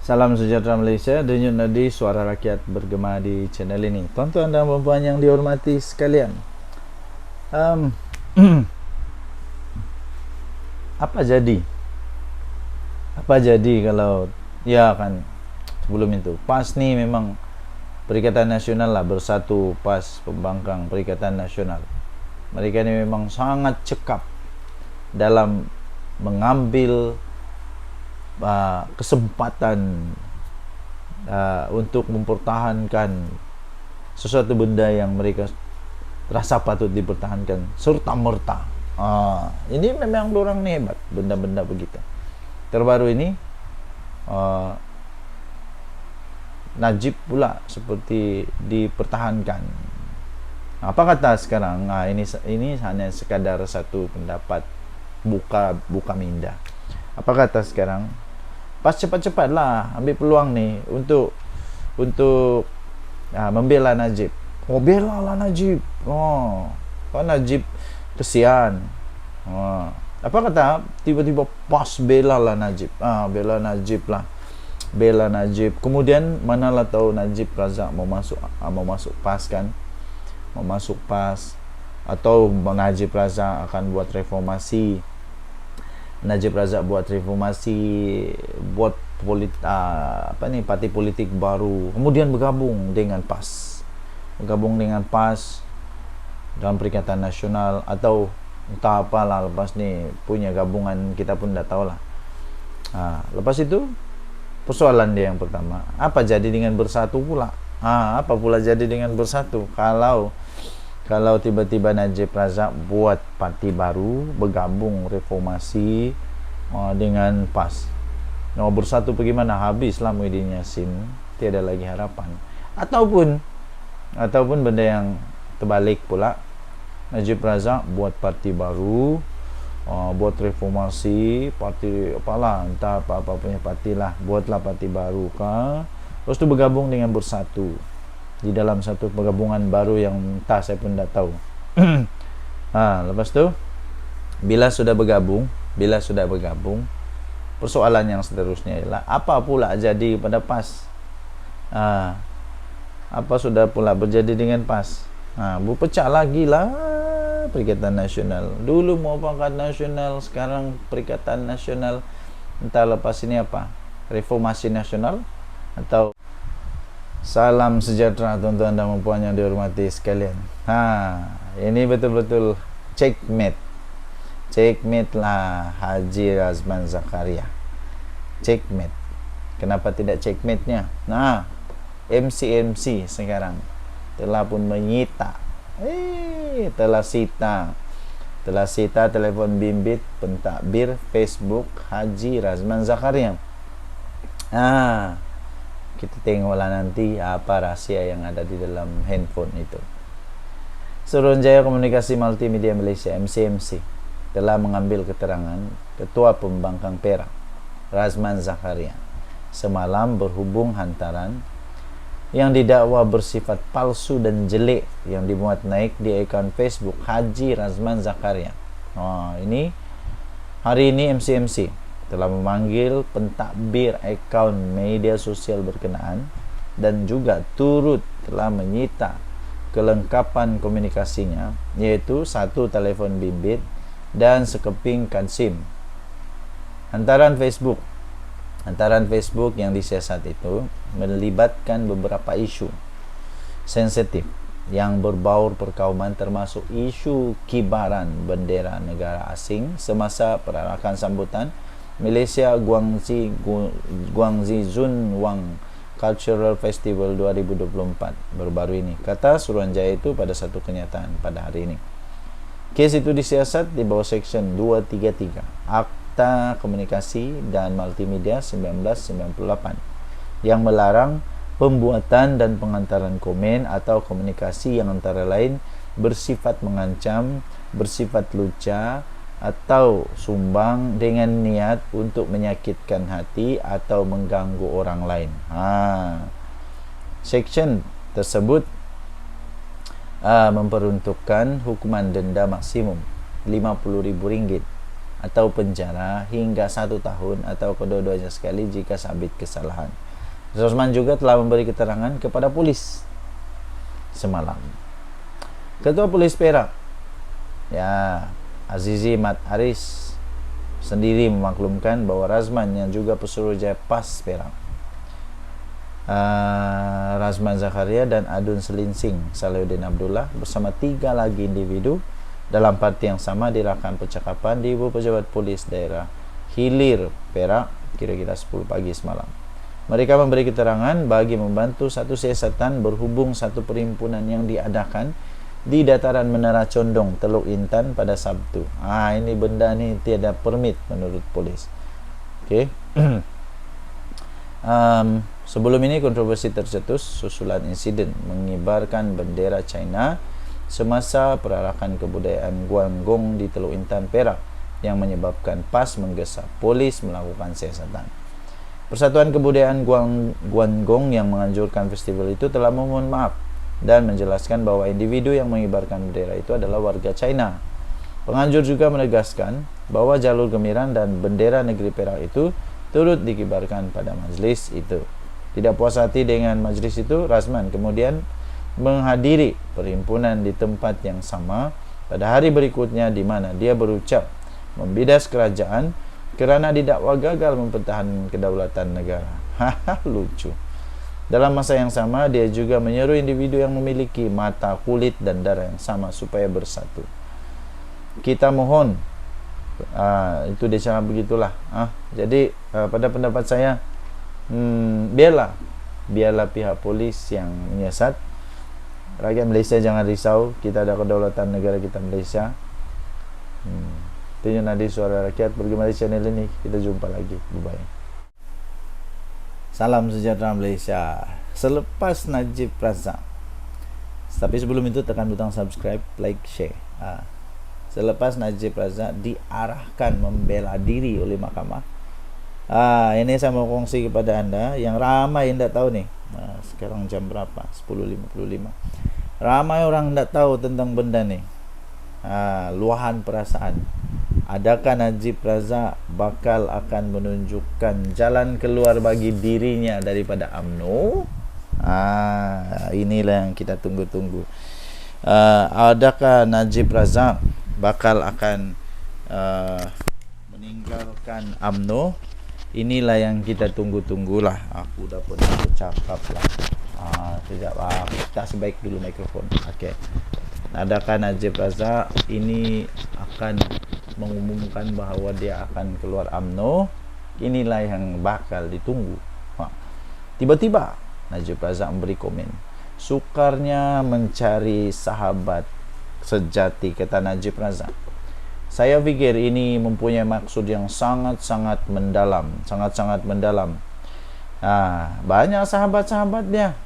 Salam sejahtera Malaysia, denyut nadi suara rakyat bergema di channel ini. Tuan-tuan dan puan-puan yang dihormati sekalian, um, apa jadi? Apa jadi kalau ya kan sebelum itu PAS ni memang Perikatan Nasional lah, bersatu PAS pembangkang Perikatan Nasional. Mereka ni memang sangat cekap dalam mengambil kesempatan untuk mempertahankan sesuatu benda yang mereka rasa patut dipertahankan serta merta. Ini memang orang ni hebat, benda-benda begitu. Terbaru ini Najib pula seperti dipertahankan. Apa kata sekarang? Ini hanya sekadar satu pendapat buka minda. Apa kata sekarang? PAS cepat-cepatlah ambil peluang ni untuk membela Najib. Belalah Najib. Kalau Najib kesian. Apa kata tiba-tiba PAS belalah Najib. Bela Najib lah. Bela Najib. Kemudian manalah tahu Najib Razak mau masuk PAS kan? Mau masuk PAS atau Najib Razak akan buat reformasi. Najib Razak buat reformasi, buat parti politik baru, kemudian bergabung dengan PAS dalam Perikatan Nasional, atau entah apalah lepas ni punya gabungan, kita pun dah tahulah. Lepas itu persoalan dia yang pertama, apa jadi dengan bersatu pula? Apa pula jadi dengan bersatu kalau tiba-tiba Najib Razak buat parti baru, bergabung reformasi dengan PAS. Bersatu bagaimana? Habislah Muhyiddin Yassin, tiada lagi harapan. Ataupun benda yang terbalik pula, Najib Razak buat parti baru, buat reformasi, parti apalah, entah apa-apa punya parti lah, buatlah parti baru kah, terus tu bergabung dengan bersatu di dalam satu penggabungan baru yang entah saya pun tak tahu. Lepas tu bila sudah bergabung, persoalan yang seterusnya ialah apa pula jadi pada PAS? Apa sudah pula berjadi dengan PAS? Berpecah lagi lah Perikatan Nasional. Dulu mau Pangkat Nasional, sekarang Perikatan Nasional. Entah lepas ini apa? Reformasi Nasional atau salam sejahtera tuan-tuan dan puan yang dihormati sekalian. Ini betul-betul checkmate lah Haji Razman Zakaria. Checkmate. Kenapa tidak checkmate-nya? MC sekarang telah pun menyita, telah sita telefon bimbit pentadbir Facebook Haji Razman Zakaria. Kita tengoklah nanti apa rahsia yang ada di dalam handphone itu. Suruhanjaya Komunikasi Multimedia Malaysia (MCMC) telah mengambil keterangan Ketua Pembangkang Perak Razman Zakaria semalam berhubung hantaran yang didakwa bersifat palsu dan jelek yang dimuat naik di akaun Facebook Haji Razman Zakaria. Ini hari ini MCMC telah memanggil pentadbir akaun media sosial berkenaan dan juga turut telah menyita kelengkapan komunikasinya, yaitu satu telefon bimbit dan sekeping kad SIM. Hantaran Facebook yang disiasat itu melibatkan beberapa isu sensitif yang berbaur perkauman, termasuk isu kibaran bendera negara asing semasa perarakan sambutan Malaysia Guangxi Zunwang Cultural Festival 2024 baru-baru ini, kata Suruhanjaya itu pada satu kenyataan pada hari ini. Kes itu disiasat di bawah Seksyen 233 Akta Komunikasi dan Multimedia 1998 yang melarang pembuatan dan pengantaran komen atau komunikasi yang antara lain bersifat mengancam, bersifat lucah atau sumbang dengan niat untuk menyakitkan hati atau mengganggu orang lain. Seksyen tersebut memperuntukkan hukuman denda maksimum RM50,000 atau penjara hingga 1 tahun atau kedua-duanya sekali jika sabit kesalahan. Razman juga telah memberi keterangan kepada polis semalam. Ketua Polis Perak, ya, Azizi Mat Aris sendiri memaklumkan bahwa Razman yang juga Pesuruhjaya PAS Perak, Razman Zakaria dan Adun Selinsing Salahuddin Abdullah bersama 3 lagi individu dalam parti yang sama dirakam percakapan di Ibu Pejabat Polis Daerah Hilir Perak kira-kira 10 pagi semalam. Mereka memberi keterangan bagi membantu satu siasatan berhubung satu perhimpunan yang diadakan di dataran Menara Condong, Teluk Intan pada Sabtu. Ini benda ni tiada permit menurut polis. Okey. Sebelum ini kontroversi tercetus susulan insiden mengibarkan bendera China semasa perarakan kebudayaan Guangdong di Teluk Intan Perak yang menyebabkan PAS menggesa polis melakukan siasatan. Persatuan Kebudayaan Guangdong yang menganjurkan festival itu telah memohon maaf dan menjelaskan bahwa individu yang mengibarkan bendera itu adalah warga China. Penganjur juga menegaskan bahwa jalur gemiran dan bendera negeri Perak itu turut dikibarkan pada majlis itu. Tidak puas hati dengan majlis itu, Razman kemudian menghadiri perhimpunan di tempat yang sama pada hari berikutnya di mana dia berucap membidas kerajaan kerana didakwa gagal mempertahankan kedaulatan negara. Lucu. Dalam masa yang sama, dia juga menyeru individu yang memiliki mata, kulit dan darah yang sama supaya bersatu. Kita mohon, itu dia cakap begitulah. Jadi pada pendapat saya, biarlah pihak polis yang menyiasat. Rakyat Malaysia jangan risau, kita ada kedaulatan negara kita Malaysia. Itu yang nadi suara rakyat. Bagaimana channel ini, kita jumpa lagi. Bye bye. Salam sejahtera Malaysia. Selepas Najib Razak, tapi sebelum itu tekan butang subscribe, like, share. Selepas Najib Razak diarahkan membela diri oleh mahkamah, ini saya mau kongsi kepada anda yang ramai yang tak tahu nih. Sekarang jam berapa? 10.55. Ramai orang tak tahu tentang benda nih. Luahan perasaan. Adakah Najib Razak bakal akan menunjukkan jalan keluar bagi dirinya daripada UMNO? Inilah yang kita tunggu-tunggu. Adakah Najib Razak bakal akan meninggalkan UMNO? Inilah yang kita tunggu-tunggulah. Aku dah pernah bercakap lah. Sekejap, tak sebaik dulu mikrofon. Okey. Adakah Najib Razak ini akan mengumumkan bahawa dia akan keluar UMNO? Inilah yang bakal ditunggu. Tiba-tiba Najib Razak memberi komen, sukarnya mencari sahabat sejati, kata Najib Razak. Saya fikir ini mempunyai maksud yang sangat-sangat mendalam, sangat-sangat mendalam. Banyak sahabat-sahabatnya.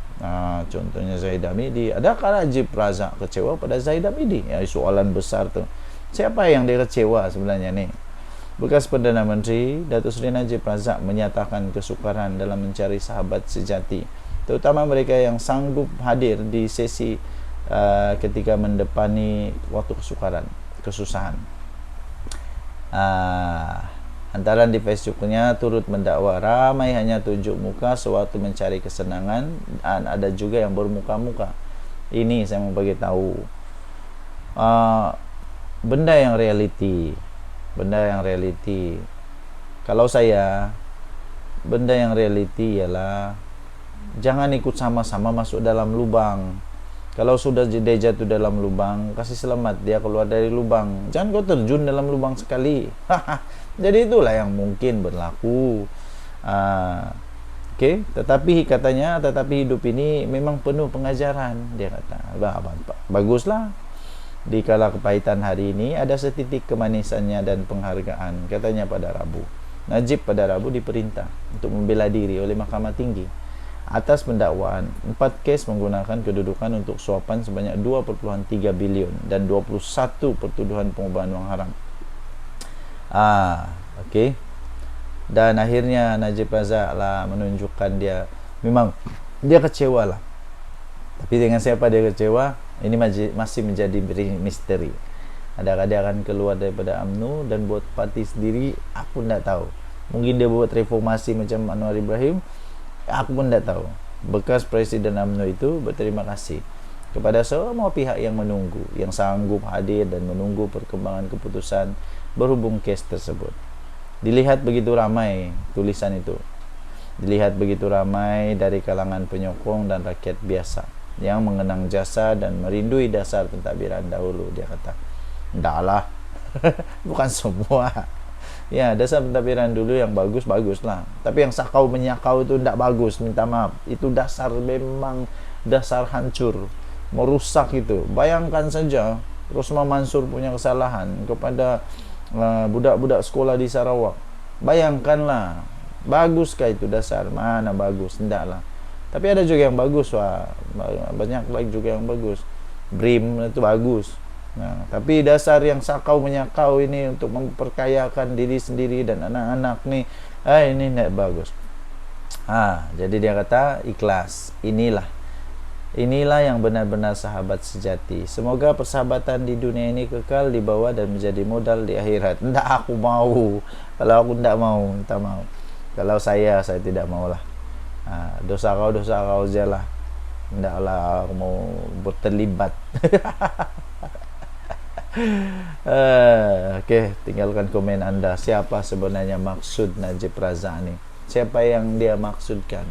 Contohnya Zahid Hamidi. Adakah Najib Razak kecewa pada Zahid Hamidi? Soalan besar tu. Siapa yang dia kecewa sebenarnya ni? Bekas Perdana Menteri Datuk Seri Najib Razak menyatakan kesukaran dalam mencari sahabat sejati, terutama mereka yang sanggup hadir di sesi ketika mendepani waktu kesusahan. Antaran di Facebooknya turut mendakwa ramai hanya tunjuk muka sewaktu mencari kesenangan, dan ada juga yang bermuka-muka. Ini saya mau bagi tahu benda yang realiti. Kalau saya, benda yang realiti ialah jangan ikut sama-sama masuk dalam lubang. Kalau sudah dia jatuh dalam lubang, kasih selamat dia keluar dari lubang. Jangan kau terjun dalam lubang sekali. Jadi itulah yang mungkin berlaku. Okey, tetapi katanya, tetapi hidup ini memang penuh pengajaran. Dia kata, baguslah. Di kala kepahitan hari ini ada setitik kemanisannya dan penghargaan, katanya pada Rabu. Najib pada Rabu diperintah untuk membela diri oleh Mahkamah Tinggi atas pendakwaan 4 kes menggunakan kedudukan untuk suapan sebanyak 2.3 bilion dan 21 pertuduhan pengubahan wang haram. Okey. Dan akhirnya Najib Razak lah menunjukkan dia memang dia kecewa lah. Tapi dengan siapa dia kecewa, ini masih menjadi misteri. Adakah dia akan keluar daripada UMNO dan buat parti sendiri? Aku tidak tahu. Mungkin dia buat reformasi macam Anwar Ibrahim. Aku pun tidak tahu. Bekas Presiden UMNO itu berterima kasih kepada semua pihak yang menunggu, yang sanggup hadir dan menunggu perkembangan keputusan berhubung kes tersebut. Dilihat begitu ramai tulisan itu. Dilihat begitu ramai dari kalangan penyokong dan rakyat biasa yang mengenang jasa dan merindui dasar pentadbiran dahulu, dia kata. Entahlah. Bukan semua. Ya, dasar pentadbiran dulu yang bagus-bagus lah. Tapi yang sakau menyakau itu tidak bagus, minta maaf. Itu dasar, memang dasar hancur, merusak itu. Bayangkan saja Rosma Mansur punya kesalahan kepada budak-budak sekolah di Sarawak. Bayangkanlah, baguskah itu dasar? Mana bagus? Tidaklah. Tapi ada juga yang bagus, wah. Banyak lagi juga yang bagus. BRIM itu bagus. Nah, tapi dasar yang sakau menyakau ini untuk memperkayakan diri sendiri dan anak-anak nih, ini tidak bagus. Jadi dia kata ikhlas. Inilah yang benar-benar sahabat sejati. Semoga persahabatan di dunia ini kekal di bawah dan menjadi modal di akhirat. Tidak, aku mau. Kalau aku tidak mau, minta mau. Kalau saya tidak maulah. Dosa kau je lah. Tidaklah aku mau berterlibat. Oke, tinggalkan komen Anda. Siapa sebenarnya maksud Najib Razak ni? Siapa yang dia maksudkan?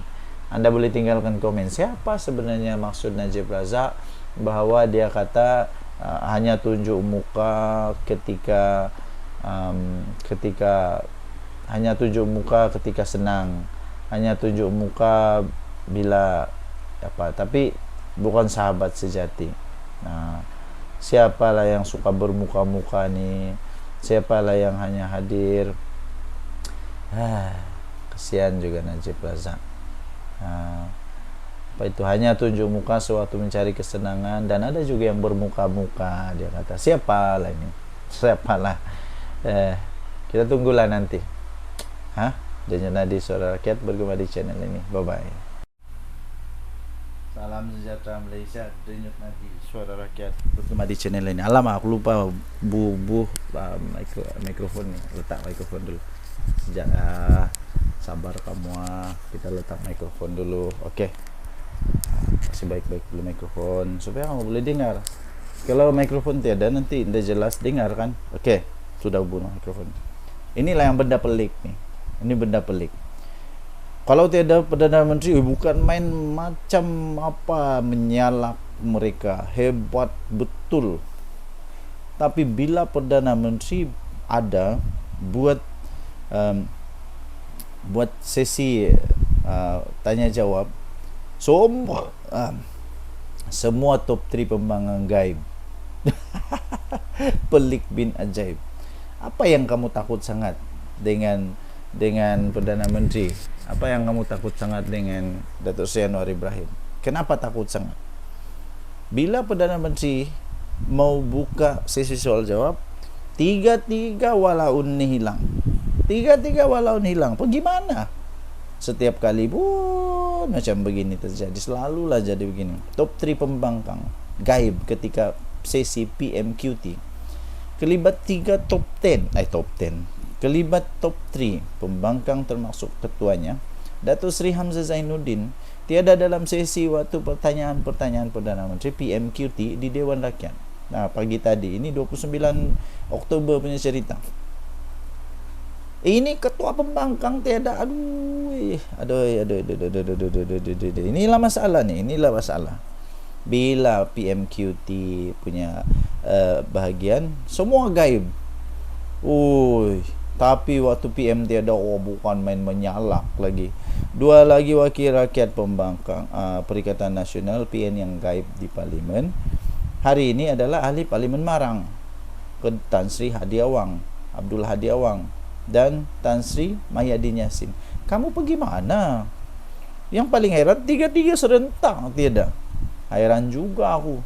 Anda boleh tinggalkan komen. Siapa sebenarnya maksud Najib Razak bahwa dia kata hanya tunjuk muka ketika hanya tunjuk muka ketika senang, hanya tunjuk muka bila apa, tapi bukan sahabat sejati. Siapalah yang suka bermuka-muka ni? Siapalah yang hanya hadir? Kesian juga Najib Razak. Apa itu, hanya tunjuk muka sewaktu mencari kesenangan. Dan ada juga yang bermuka-muka, dia kata. Siapalah ini? Siapalah? Kita tunggulah nanti. Jangan Nadi Suara Rakyat bergema di channel ini. Bye-bye. Salam sejahtera Malaysia. Denyut Nadi Suara Rakyat bergema di channel ini. Alamak, aku lupa mikrofon ni. Letak mikrofon dulu. Sekejap. Sabar kamu. Kita letak mikrofon dulu. Okey. Kasih baik-baik dulu mikrofon supaya kamu boleh dengar. Kalau mikrofon tiada, nanti tidak jelas dengar kan. Okey. Sudah bunuh mikrofon. Inilah yang benda pelik nih. Ini benda pelik. Kalau tiada Perdana Menteri, bukan main macam apa menyalak mereka. Hebat betul. Tapi bila Perdana Menteri ada buat sesi tanya jawab, semua top 3 pembangkang gaib. Pelik bin ajaib. Apa yang kamu takut sangat dengan Perdana Menteri? Apa yang kamu takut sangat dengan Datuk Seri Anwar Ibrahim? Kenapa takut sangat? Bila Perdana Menteri mau buka sesi soal jawab, tiga-tiga walaun ni hilang. Tiga-tiga walaun hilang. Bagaimana? Setiap kali pun macam begini terjadi. Selalulah jadi begini. Top 3 pembangkang gaib ketika sesi PMQT. Kelibat 3 top 10. Kelibat top 3 pembangkang termasuk ketuanya Datuk Seri Hamzah Zainuddin tiada dalam sesi waktu pertanyaan-pertanyaan Perdana Menteri PMQT di Dewan Rakyat. Pagi tadi ini 29 Oktober punya cerita. Ini ketua pembangkang tiada. Aduh. Inilah masalah ni. Inilah masalah. Bila PMQT punya bahagian semua gaib. Tapi waktu PM tiada, bukan main menyalak lagi. 2 lagi wakil rakyat pembangkang Perikatan Nasional PN yang gaib di Parlimen. Hari ini adalah ahli Parlimen Marang, Tan Sri Hadi Awang, Abdul Hadi Awang dan Tan Sri Mahyadin Yassin. Kamu pergi mana? Yang paling heran, 3-3 serentak tiada. Heran juga aku.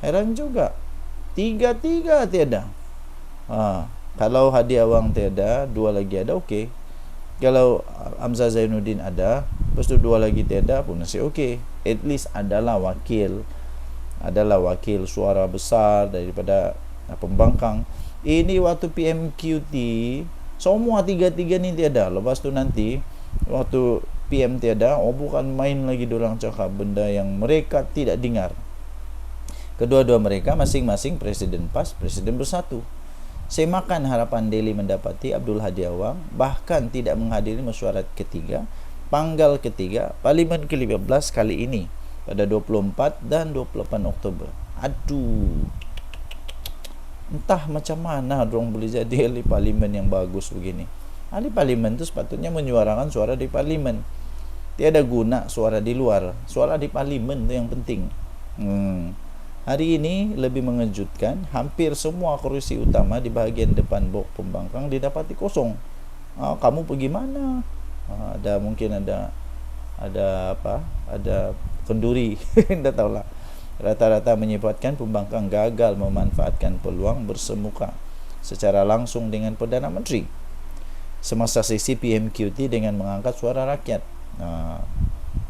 Heran juga. 3-3 tiada. Kalau Hadi Awang tiada, 2 lagi ada, okey. Kalau Hamzah Zainuddin ada, lepas tu 2 lagi tiada pun masih okey. At least adalah wakil adalah wakil suara besar daripada pembangkang. Ini waktu PMQT semua tiga-tiga ni tiada. Lepas tu nanti waktu PM tiada, bukan main lagi dorang cakap benda yang mereka tidak dengar. Kedua-dua mereka masing-masing presiden PAS, presiden bersatu. Semakan Harapan Daily mendapati Abdul Hadi Awang bahkan tidak menghadiri mesyuarat ketiga, panggal ketiga Parlimen ke-15 kali ini pada 24 dan 28 Oktober. Aduh, entah macam mana dorang boleh jadi ahli parlimen yang bagus begini. Ahli parlimen tu sepatutnya menyuarakan suara di parlimen. Tiada guna suara di luar. Suara di parlimen tu yang penting. Hari ini lebih mengejutkan, hampir semua kerusi utama di bahagian depan blok pembangkang didapati kosong. Kamu pergi mana? Ada mungkin ada kenduri. Tidak tahulah. Rata-rata menyifatkan pembangkang gagal memanfaatkan peluang bersemuka secara langsung dengan Perdana Menteri semasa sesi PMQT dengan mengangkat suara rakyat.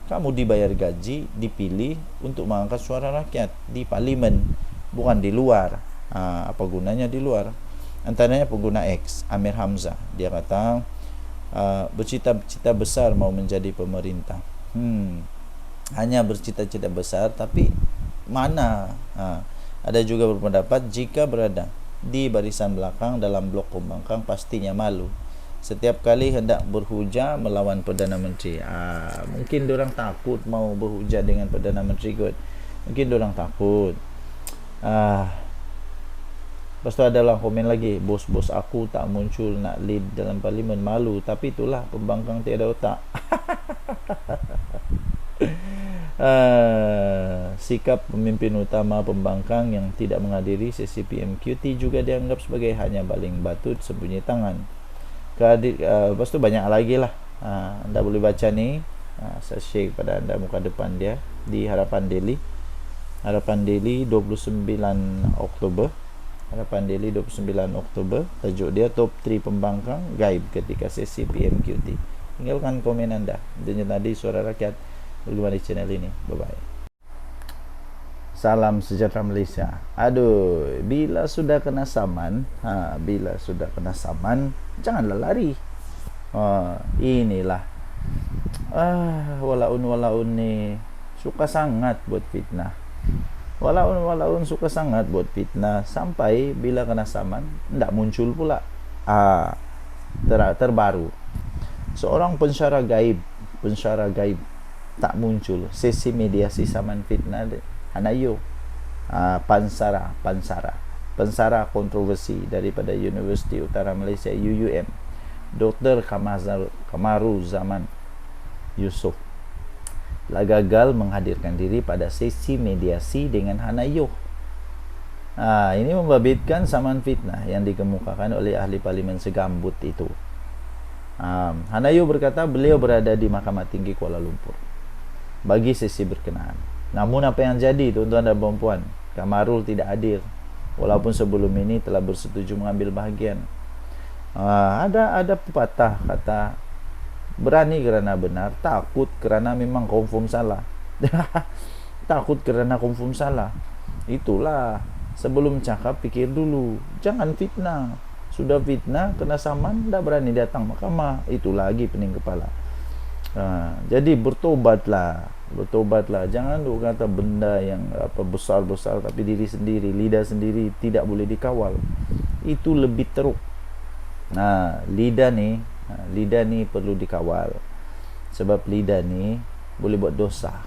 Kamu dibayar gaji, dipilih untuk mengangkat suara rakyat di parlimen, bukan di luar. Apa gunanya di luar? Antaranya pengguna X, Amir Hamzah, dia kata bercita-cita besar mau menjadi pemerintah. Hanya bercita-cita besar, tapi mana? Ada juga berpendapat jika berada di barisan belakang dalam blok pembangkang pastinya malu setiap kali hendak berhujah melawan Perdana Menteri. Mungkin diorang takut mau berhujah dengan Perdana Menteri kot. Mungkin diorang takut. Lepas tu adalah komen lagi, bos-bos aku tak muncul nak lead dalam parlimen, malu. Tapi itulah pembangkang tiada otak. Sikap pemimpin utama pembangkang yang tidak menghadiri sesi PMQT juga dianggap sebagai hanya baling batu sembunyi tangan. Lepas tu banyak lagi lah. Anda boleh baca ni. Saya share kepada anda muka depan dia di Harapan Daily. Harapan Daily 29 Oktober. Harapan Daily 29 Oktober. Tajuk dia Top 3 Pembangkang Gaib ketika sesi PMQT. Tinggalkan komen anda. Dia tadi Suara Rakyat di channel ini. Bye bye. Salam sejahtera Malaysia. Aduh, bila sudah kena saman, janganlah lari. Inilah. Walaun ni suka sangat buat fitnah. Walaun suka sangat buat fitnah sampai bila kena saman tidak muncul pula. Terbaru. Seorang pensyarah gaib tak muncul. Sesi mediasi saman fitnah Hanayo, Pansara kontroversi daripada Universiti Utara Malaysia UUM, Dr. Kamaru Zaman Yusof telah gagal menghadirkan diri pada sesi mediasi dengan Hanayo. Ini membabitkan saman fitnah yang dikemukakan oleh ahli parlimen segambut itu. Hanayo berkata beliau berada di Mahkamah Tinggi Kuala Lumpur bagi sesi berkenaan. Namun apa yang jadi, tuan-tuan dan puan-puan, Kamarul tidak hadir walaupun sebelum ini telah bersetuju mengambil bahagian. Ada pepatah kata, berani kerana benar, takut kerana memang confirm salah. Takut kerana confirm salah. Itulah, sebelum cakap fikir dulu, jangan fitnah. Sudah fitnah, kena saman, dah berani datang mahkamah. Itu lagi pening kepala. Jadi bertobatlah. Jangan duk kata benda yang besar-besar tapi diri sendiri, lidah sendiri tidak boleh dikawal. Itu lebih teruk. Lidah ni perlu dikawal. Sebab lidah ni boleh buat dosa.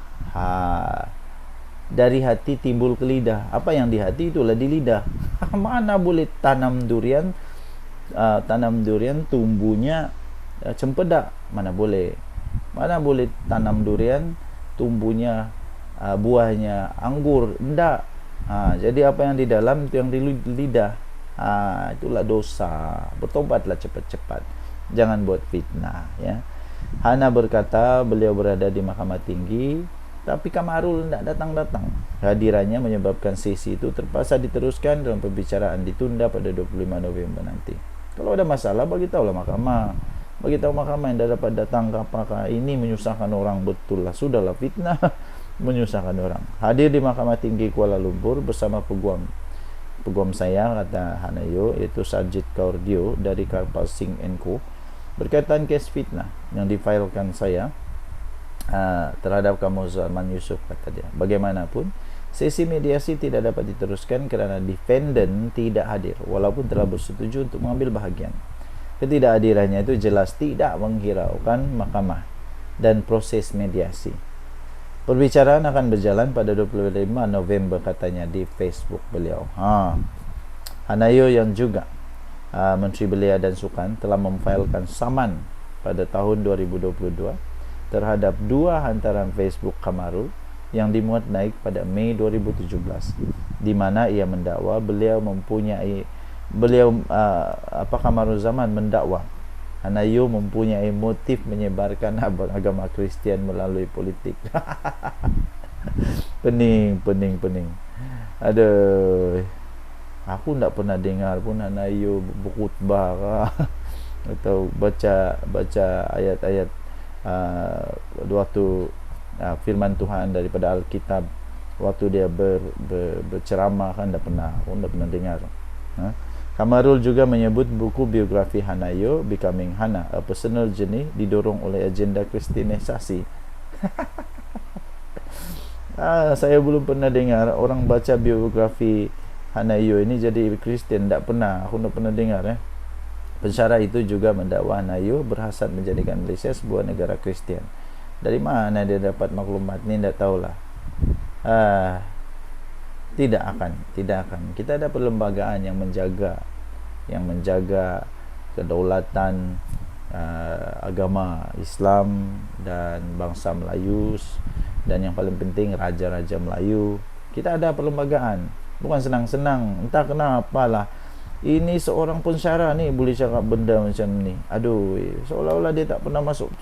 Dari hati timbul ke lidah. Apa yang di hati itulah di lidah. Mana boleh tanam durian tumbuhnya cempedak? Mana boleh tanam durian tumbuhnya buahnya anggur? Enggak. Jadi apa yang di dalam itu yang di lidah. Itulah dosa. Bertobatlah cepat-cepat. Jangan buat fitnah, ya. Hana berkata beliau berada di Mahkamah Tinggi, tapi Kamarul tidak datang-datang. Hadirannya menyebabkan sesi itu terpaksa diteruskan dalam pembicaraan ditunda pada 25 November nanti. Kalau ada masalah, bagi tahulah mahkamah. Bagi tahu mahkamah yang dah dapat datang ke apakah ini menyusahkan orang betul lah. Sudahlah fitnah. menyusahkan orang. Hadir di Mahkamah Tinggi Kuala Lumpur bersama peguam saya, kata Hanayo, yaitu Sarjit Kaurdio dari Karpal Singh & Co, berkaitan kes fitnah yang difailkan saya terhadap Kamarul Zaman Yusof, kata dia. Bagaimanapun, sesi mediasi tidak dapat diteruskan kerana defendant tidak hadir walaupun telah bersetuju untuk mengambil bahagian. Ketidakhadirannya itu jelas tidak menghiraukan mahkamah dan proses mediasi. Perbicaraan akan berjalan pada 25 November, katanya di Facebook beliau. Hanayo yang juga Menteri Belia dan Sukan telah memfailkan saman pada tahun 2022 terhadap 2 hantaran Facebook Kamarul yang dimuat naik pada Mei 2017, di mana ia mendakwa Kamarul Zaman mendakwa Hanayo mempunyai motif menyebarkan agama Kristian melalui politik. pening. Aduh, aku tak pernah dengar pun Hanayo berkhutbah atau baca ayat-ayat waktu firman Tuhan daripada Alkitab waktu dia berceramah, kan tak pernah dengar. Kamarul juga menyebut buku biografi Hanayo, Becoming Hana, A Personal Journey, didorong oleh agenda kristianisasi. Saya belum pernah dengar orang baca biografi Hanayo ini jadi Kristian, tak pernah, aku tak pernah dengar. Pensyarah itu juga mendakwa Hanayo berhasad menjadikan Malaysia sebuah negara Kristian. Dari mana dia dapat maklumat ni, tak tahulah. Tidak akan. Kita ada perlembagaan yang menjaga kedaulatan agama Islam dan bangsa Melayu, dan yang paling penting raja-raja Melayu. Kita ada perlembagaan, bukan senang-senang. Entah kenapalah ini seorang pensyarah ni boleh cakap benda macam ni. Aduh, seolah-olah dia tak pernah masuk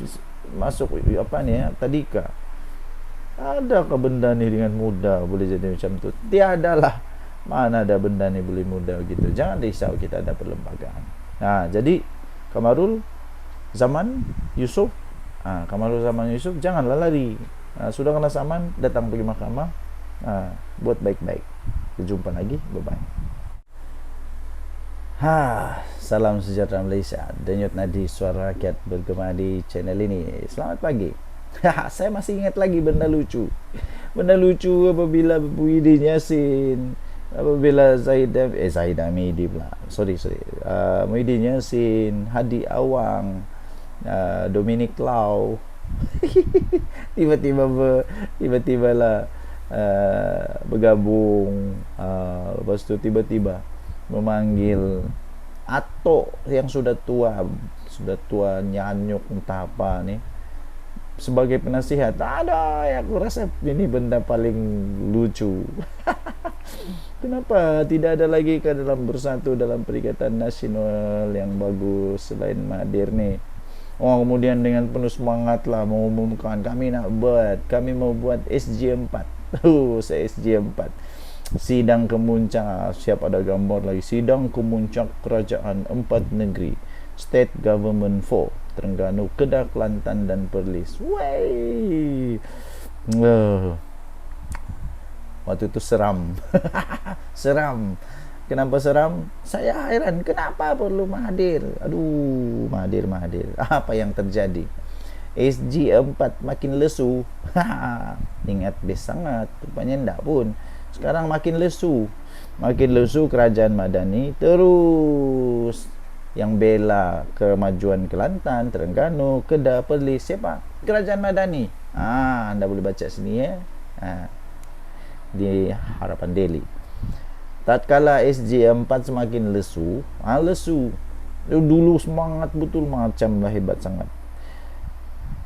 tadika. Adakah benda ni dengan mudah boleh jadi macam tu? Tiadalah. Mana ada benda ni boleh mudah gitu. Jangan risau, kita ada perlembagaan. Jadi Kamarul Zaman Yusof, janganlah lari. Sudah kena saman, datang pergi mahkamah. Buat baik-baik. Berjumpa lagi. Bye-bye. Salam sejahtera Malaysia. Denyut nadi suara rakyat bergema di channel ini. Selamat pagi. Saya masih ingat lagi benda lucu apabila Muhyiddin Yassin, apabila Zahid Hamidi pula, Muhyiddin Yassin, Hadi Awang, Dominic Lau tiba-tiba lah bergabung. Lepas tu tiba-tiba memanggil atok yang sudah tua nyanyuk entah apa ni sebagai penasihat. Aku rasa ini benda paling lucu. Kenapa tidak ada lagi ke dalam bersatu dalam Perikatan Nasional yang bagus selain Mahathir ni? Kemudian dengan penuh semangat lah mengumumkan kami mau buat SG4. Saya SG4. Sidang kemuncak, siap ada gambar lagi. Sidang kemuncak Kerajaan 4 Negeri, State Government 4, Terengganu, Kedah, Kelantan dan Perlis. Waktu itu seram. Kenapa seram? Saya heran, kenapa perlu Mahathir? Aduh, Mahathir. Apa yang terjadi? SG4 makin lesu. Ingat best sangat. Rupanya enggak pun. Sekarang makin lesu kerajaan Madani terus yang bela kemajuan Kelantan, Terengganu, Kedah, Perlis. Siapa? Kerajaan Madani. Anda boleh baca sini di Harapan Daily. Tatkala SG4 semakin lesu. Dulu semangat betul, macam hebat sangat.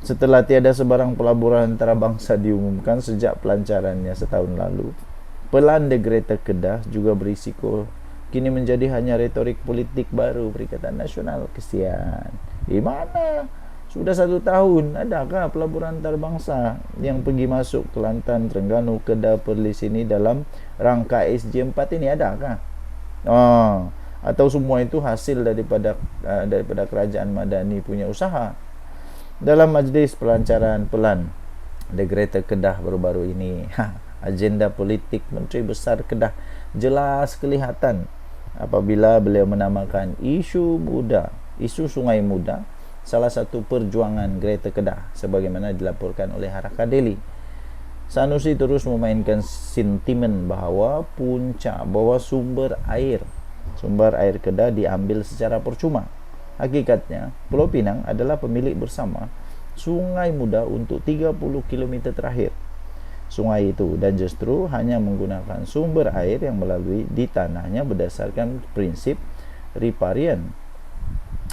Setelah tiada sebarang pelaburan antarabangsa diumumkan sejak pelancarannya setahun lalu, Pelan de Greta Kedah juga berisiko kini menjadi hanya retorik politik baru Perikatan Nasional. Kesian. Di mana? Sudah 1 tahun. Adakah pelaburan antarabangsa yang pergi masuk Kelantan, Terengganu, Kedah, Perlis ini dalam rangka SG4 ini? Adakah? Atau semua itu hasil daripada Kerajaan Madani punya usaha? Dalam majlis pelancaran Pelan The Greater Kedah baru-baru ini. Agenda politik Menteri Besar Kedah jelas kelihatan apabila beliau menamakan isu Sungai Muda salah satu perjuangan Greater Kedah sebagaimana dilaporkan oleh Haraka Daily. Sanusi terus memainkan sentimen bahwa sumber air Kedah diambil secara percuma. Hakikatnya, Pulau Pinang adalah pemilik bersama Sungai Muda untuk 30 km terakhir sungai itu, dan justru hanya menggunakan sumber air yang melalui di tanahnya berdasarkan prinsip riparian.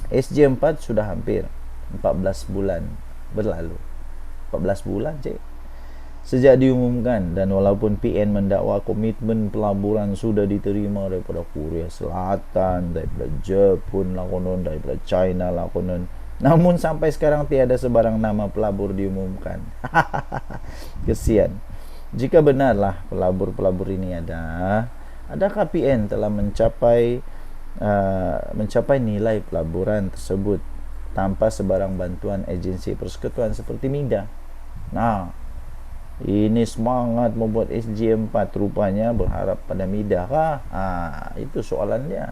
SJ4 sudah hampir 14 bulan berlalu. 14 bulan, cik. Sejak diumumkan, dan walaupun PN mendakwa komitmen pelaburan sudah diterima daripada Korea Selatan, daripada Jepun lah konon, daripada China lah konon, namun sampai sekarang tiada sebarang nama pelabur diumumkan. Kesian. Jika benarlah pelabur-pelabur ini adakah PN telah mencapai nilai pelaburan tersebut tanpa sebarang bantuan agensi persekutuan seperti MIDA? Nah, ini semangat membuat SJ4 rupanya berharap pada MIDA kah? Itu soalan dia.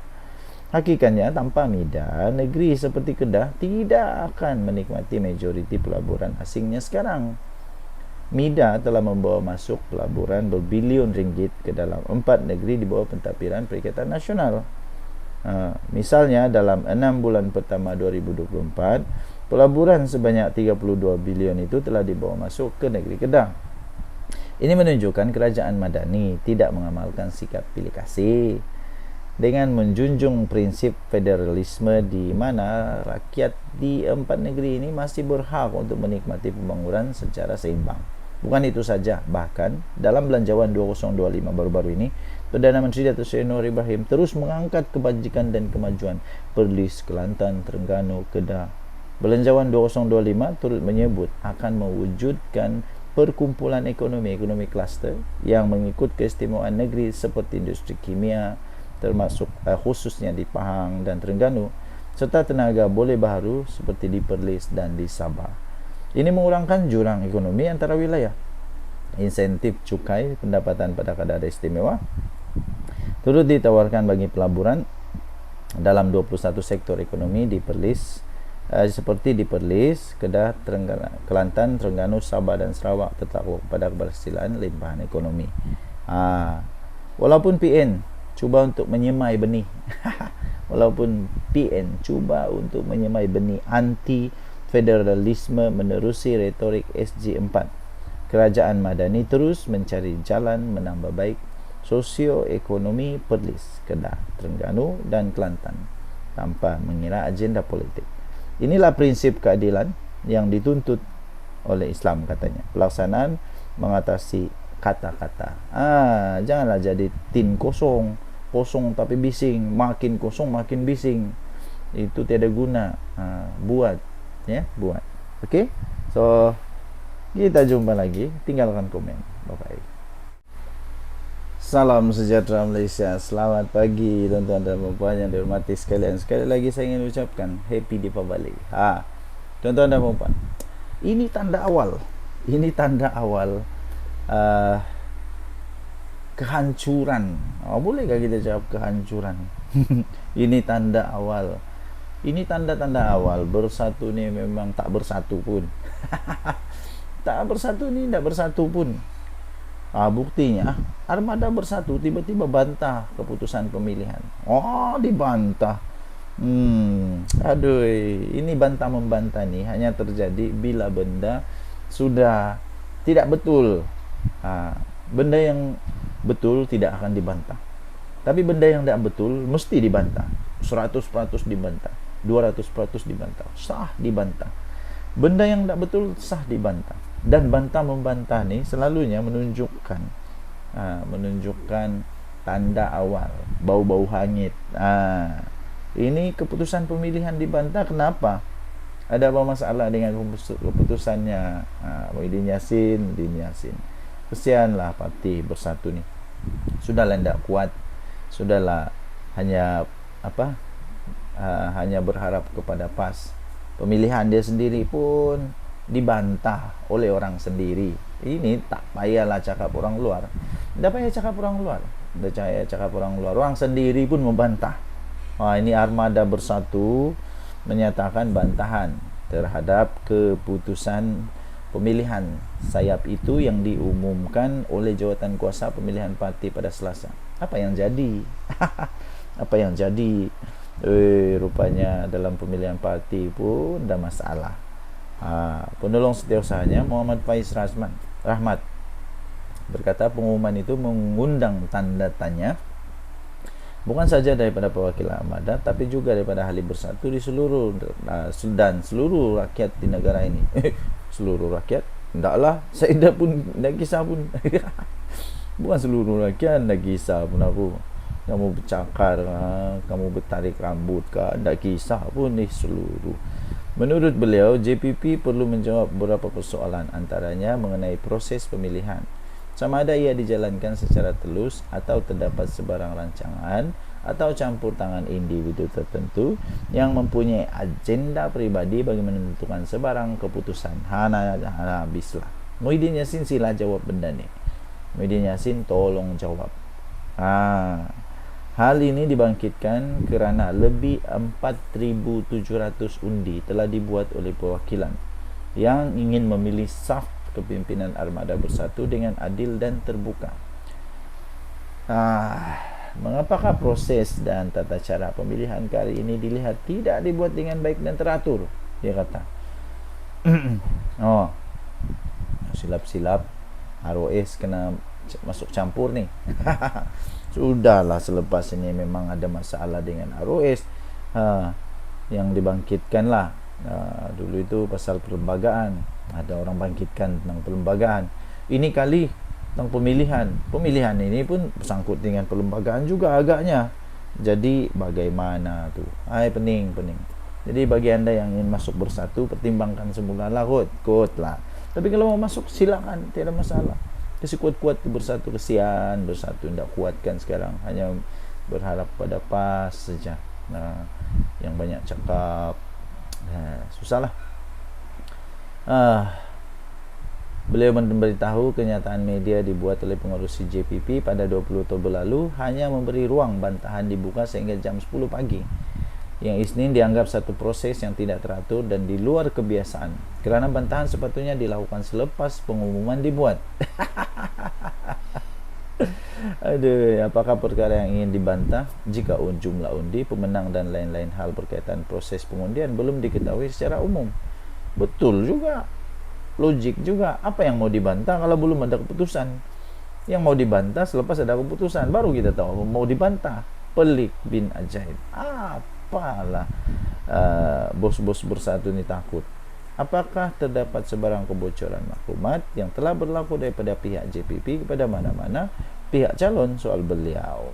Hakikatnya tanpa MIDA, negeri seperti Kedah tidak akan menikmati majoriti pelaburan asingnya sekarang. MIDA telah membawa masuk pelaburan berbilion ringgit ke dalam 4 negeri di bawah pentadbiran Perikatan Nasional. Misalnya dalam 6 bulan pertama 2024, pelaburan sebanyak 32 bilion itu telah dibawa masuk ke negeri Kedah. Ini menunjukkan kerajaan Madani tidak mengamalkan sikap pilih kasih dengan menjunjung prinsip federalisme di mana rakyat di 4 negeri ini masih berhak untuk menikmati pembangunan secara seimbang. Bukan itu saja, bahkan dalam Belanjawan 2025 baru-baru ini, Perdana Menteri Datuk Seri Anwar Ibrahim terus mengangkat kebajikan dan kemajuan Perlis, Kelantan, Terengganu, Kedah. Belanjawan 2025 turut menyebut akan mewujudkan perkumpulan ekonomi kluster yang mengikut keistimewaan negeri seperti industri kimia, termasuk khususnya di Pahang dan Terengganu, serta tenaga boleh baharu seperti di Perlis dan di Sabah. Ini mengurangkan jurang ekonomi antara wilayah. Insentif cukai pendapatan pada kadar istimewa turut ditawarkan bagi pelaburan dalam 21 sektor ekonomi di Perlis, seperti di Perlis, Kedah, Kelantan, Terengganu, Sabah dan Sarawak tertakluk pada keberhasilan limpahan ekonomi. Walaupun PN cuba untuk menyemai benih anti federalisme menerusi retorik SJ4, kerajaan Madani terus mencari jalan menambah baik sosioekonomi Perlis, Kedah, Terengganu dan Kelantan tanpa mengira agenda politik. Inilah prinsip keadilan yang dituntut oleh Islam, katanya. Pelaksanaan mengatasi kata-kata. Janganlah jadi tin kosong tapi bising, makin kosong makin bising. Itu tiada guna. Buat. Okey. So kita jumpa lagi. Tinggalkan komen. Bye-bye. Salam sejahtera Malaysia. Selamat pagi tuan-tuan dan puan yang dihormati sekalian. Sekali lagi saya ingin ucapkan Happy Deepavali. Tuan-tuan dan puan, ini tanda awal. Kehancuran. Bolehkah kita jawab kehancuran? Ini tanda awal. Ini tanda-tanda awal. Bersatu ni memang tak bersatu pun. Tak bersatu pun. Buktinya Armada Bersatu tiba-tiba bantah keputusan pemilihan. Dibantah. Ini bantah-membantah ni hanya terjadi bila benda sudah tidak betul. Benda yang betul tidak akan dibantah. Tapi benda yang tidak betul mesti dibantah. 100% dibantah, 200% dibantah, sah dibantah. Benda yang tidak betul sah dibantah. Dan bantah-membantah ni selalunya menunjukkan tanda awal, bau-bau hangit. Ini keputusan pemilihan dibantah. Kenapa? Ada apa masalah dengan keputusannya Muhyiddin Yassin? Kesianlah parti Bersatu ni. Sudahlah tidak kuat. Sudahlah hanya hanya berharap kepada PAS. Pemilihan dia sendiri pun dibantah oleh orang sendiri. Ini tak payahlah cakap orang luar. Tidak payah cakap orang luar. Orang sendiri pun membantah. Ini Armada Bersatu menyatakan bantahan terhadap keputusan pemilihan sayap itu yang diumumkan oleh Jawatan Kuasa Pemilihan Parti pada Selasa. Apa yang jadi? Apa yang jadi? Rupanya dalam pemilihan parti pun ada masalah. Penolong setiausahanya Muhammad Faiz Rahmat berkata pengumuman itu mengundang tanda tanya bukan saja daripada perwakilan Armada tapi juga daripada ahli Bersatu di seluruh dan seluruh rakyat di negara ini. Seluruh rakyat? Tidaklah, saya dah kisah pun. Bukan seluruh rakyat dah kisah pun aku. Kamu bercakar, kamu bertarik rambut kah, tak kisah pun ni seluruh. Menurut beliau, JPP perlu menjawab beberapa persoalan, antaranya mengenai proses pemilihan. Sama ada ia dijalankan secara telus atau terdapat sebarang rancangan atau campur tangan individu tertentu yang mempunyai agenda pribadi bagi menentukan sebarang keputusan. Habislah. Muhyiddin Yassin sila jawab benda ni. Muhyiddin Yassin tolong jawab. Hal ini dibangkitkan kerana lebih 4,700 undi telah dibuat oleh perwakilan yang ingin memilih saf kepimpinan Armada Bersatu dengan adil dan terbuka. Mengapakah proses dan tata cara pemilihan kali ini dilihat tidak dibuat dengan baik dan teratur? Dia kata. Silap-silap ROS kena masuk campur ni. Sudahlah, selepas ini memang ada masalah dengan ROS yang dibangkitkan lah. Dulu itu pasal perlembagaan, ada orang bangkitkan tentang perlembagaan. Ini kali tentang pemilihan ini pun bersangkut dengan perlembagaan juga agaknya. Jadi bagaimana tu? Pening. Jadi bagi anda yang ingin masuk Bersatu, pertimbangkan semula lah kot lah. Tapi kalau mau masuk silakan, tiada masalah. Kasi kuat-kuat Bersatu, kesian Bersatu tidak kuatkan sekarang, hanya berharap pada PAS saja. Yang banyak cakap susahlah. Beliau memberitahu kenyataan media dibuat oleh pengurusi JPP pada 20 Oktober lalu hanya memberi ruang bantahan dibuka sehingga jam 10 pagi. Yang Isnin dianggap satu proses yang tidak teratur dan di luar kebiasaan kerana bantahan sepatutnya dilakukan selepas pengumuman dibuat. Apakah perkara yang ingin dibantah jika jumlah undi, pemenang dan lain-lain hal berkaitan proses pengundian belum diketahui secara umum? Betul juga, logik juga. Apa yang mau dibantah kalau belum ada keputusan? Yang mau dibantah selepas ada keputusan baru kita tahu mau dibantah. Pelik bin ajaib. Apalah bos-bos Bersatu ni takut. Apakah terdapat sebarang kebocoran maklumat yang telah berlaku daripada pihak JPP kepada mana-mana pihak calon soal beliau?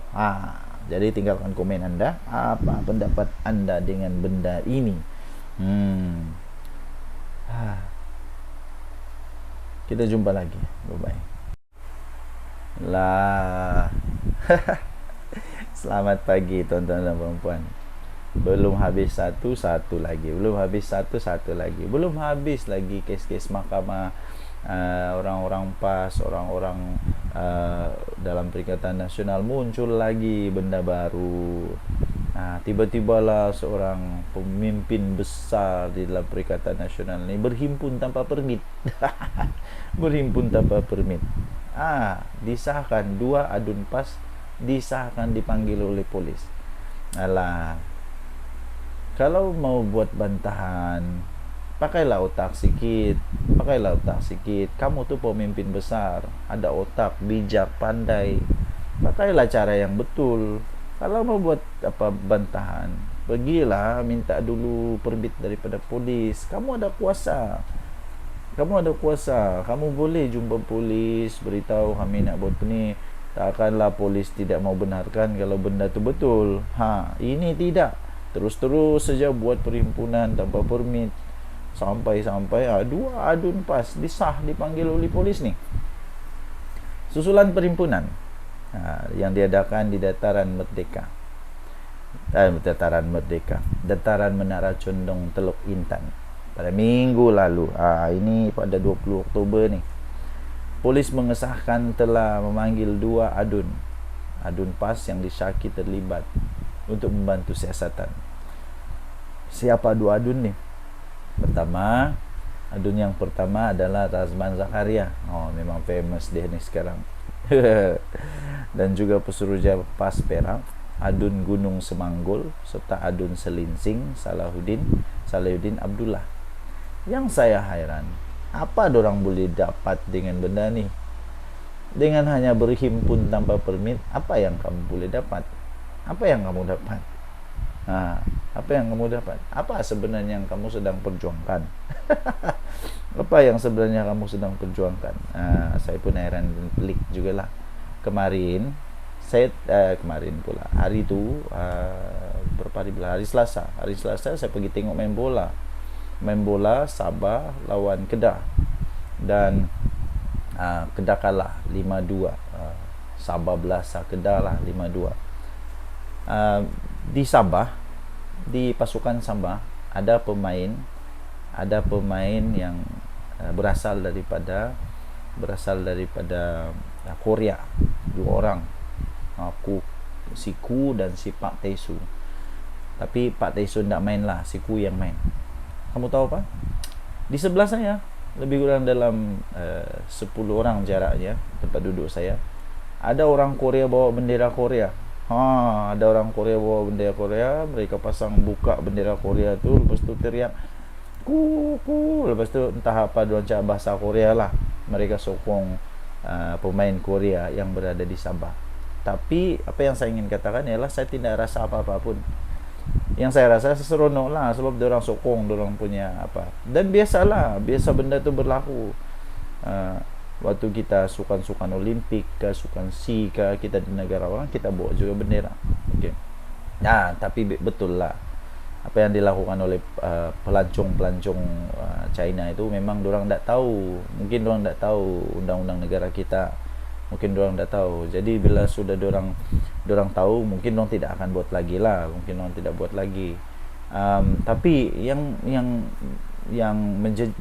Jadi tinggalkan komen anda. Apa pendapat anda dengan benda ini? Kita jumpa lagi. Bye-bye. Selamat pagi tuan-tuan dan puan-puan. Belum habis satu lagi. Belum habis satu lagi. Belum habis lagi kes-kes mahkamah, orang-orang PAS, orang-orang dalam Perikatan Nasional, muncul lagi benda baru. Tiba-tibalah seorang pemimpin besar di dalam Perikatan Nasional ni berhimpun tanpa permit. Berhimpun tanpa permit. Disahkan 2 adun PAS, disahkan dipanggil oleh polis. Kalau mau buat bantahan, pakailah otak sikit. Kamu tu pemimpin besar, ada otak, bijak, pandai. Pakailah cara yang betul. Kalau mau buat bantahan, pergilah minta dulu permit daripada polis. Kamu ada kuasa. Kamu boleh jumpa polis, beritahu kami nak buat ni. Takkanlah polis tidak mau benarkan kalau benda tu betul. Ini tidak. Terus saja buat perhimpunan tanpa permit. Sampai 2 adun PAS dipanggil oleh polis ni. Susulan perhimpunan yang diadakan di Dataran Menara Condong, Teluk Intan. pada minggu lalu. Ini pada 20 Oktober ni. Polis mengesahkan telah memanggil 2 adun PAS yang disyaki terlibat untuk membantu siasatan. Siapa 2 adun ni? Adun yang pertama adalah Razman Zakaria. Memang famous dia ni sekarang. Dan juga Pesuruhjaya PAS Perak, Adun Gunung Semanggol, serta Adun Selinsing Salahuddin Abdullah. Yang saya hairan, apa dorang boleh dapat dengan benda ni? Dengan hanya berhimpun tanpa permit, apa yang kamu boleh dapat? Apa yang kamu dapat? Apa yang kamu dapat? Apa sebenarnya yang kamu sedang perjuangkan? Apa yang sebenarnya kamu sedang perjuangkan? Saya pun heran dan pelik jugalah. Kemarin pula hari itu hari Selasa saya pergi tengok main bola Sabah lawan Kedah, dan Kedah kalah 5-2. Sabah belasah Kedah lah 5-2. Di Sabah, di pasukan Sabah ada pemain yang berasal daripada Korea, 2 orang, si Ku dan si Pak Taesu. Tapi Pak Taesu tak main lah, si Ku yang main. Kamu tahu apa? Di sebelah saya, lebih kurang dalam 10 orang jaraknya tempat duduk saya, ada orang Korea bawa bendera Korea. Ada orang Korea bawa bendera Korea. Mereka pasang buka bendera Korea tu, lepas tu teriak ku. Lepas tu entah apa diorang cakap bahasa Korea lah. Mereka sokong pemain Korea yang berada di Sabah. Tapi apa yang saya ingin katakan ialah saya tidak rasa apa-apa pun. Yang saya rasa seronok lah, sebab diorang sokong diorang punya apa. Dan biasa benda tu berlaku. Waktu kita sukan Olimpik ke, sukan SEA ke, kita di negara orang, kita bawa juga bendera. Okey. Tapi betul lah apa yang dilakukan oleh pelancong China itu, memang diorang tak tahu. Mungkin diorang tak tahu undang-undang negara kita. Mungkin diorang tak tahu. Jadi bila sudah diorang tahu, mungkin diorang tidak akan buat lagi lah. Mungkin diorang tidak buat lagi. Tapi yang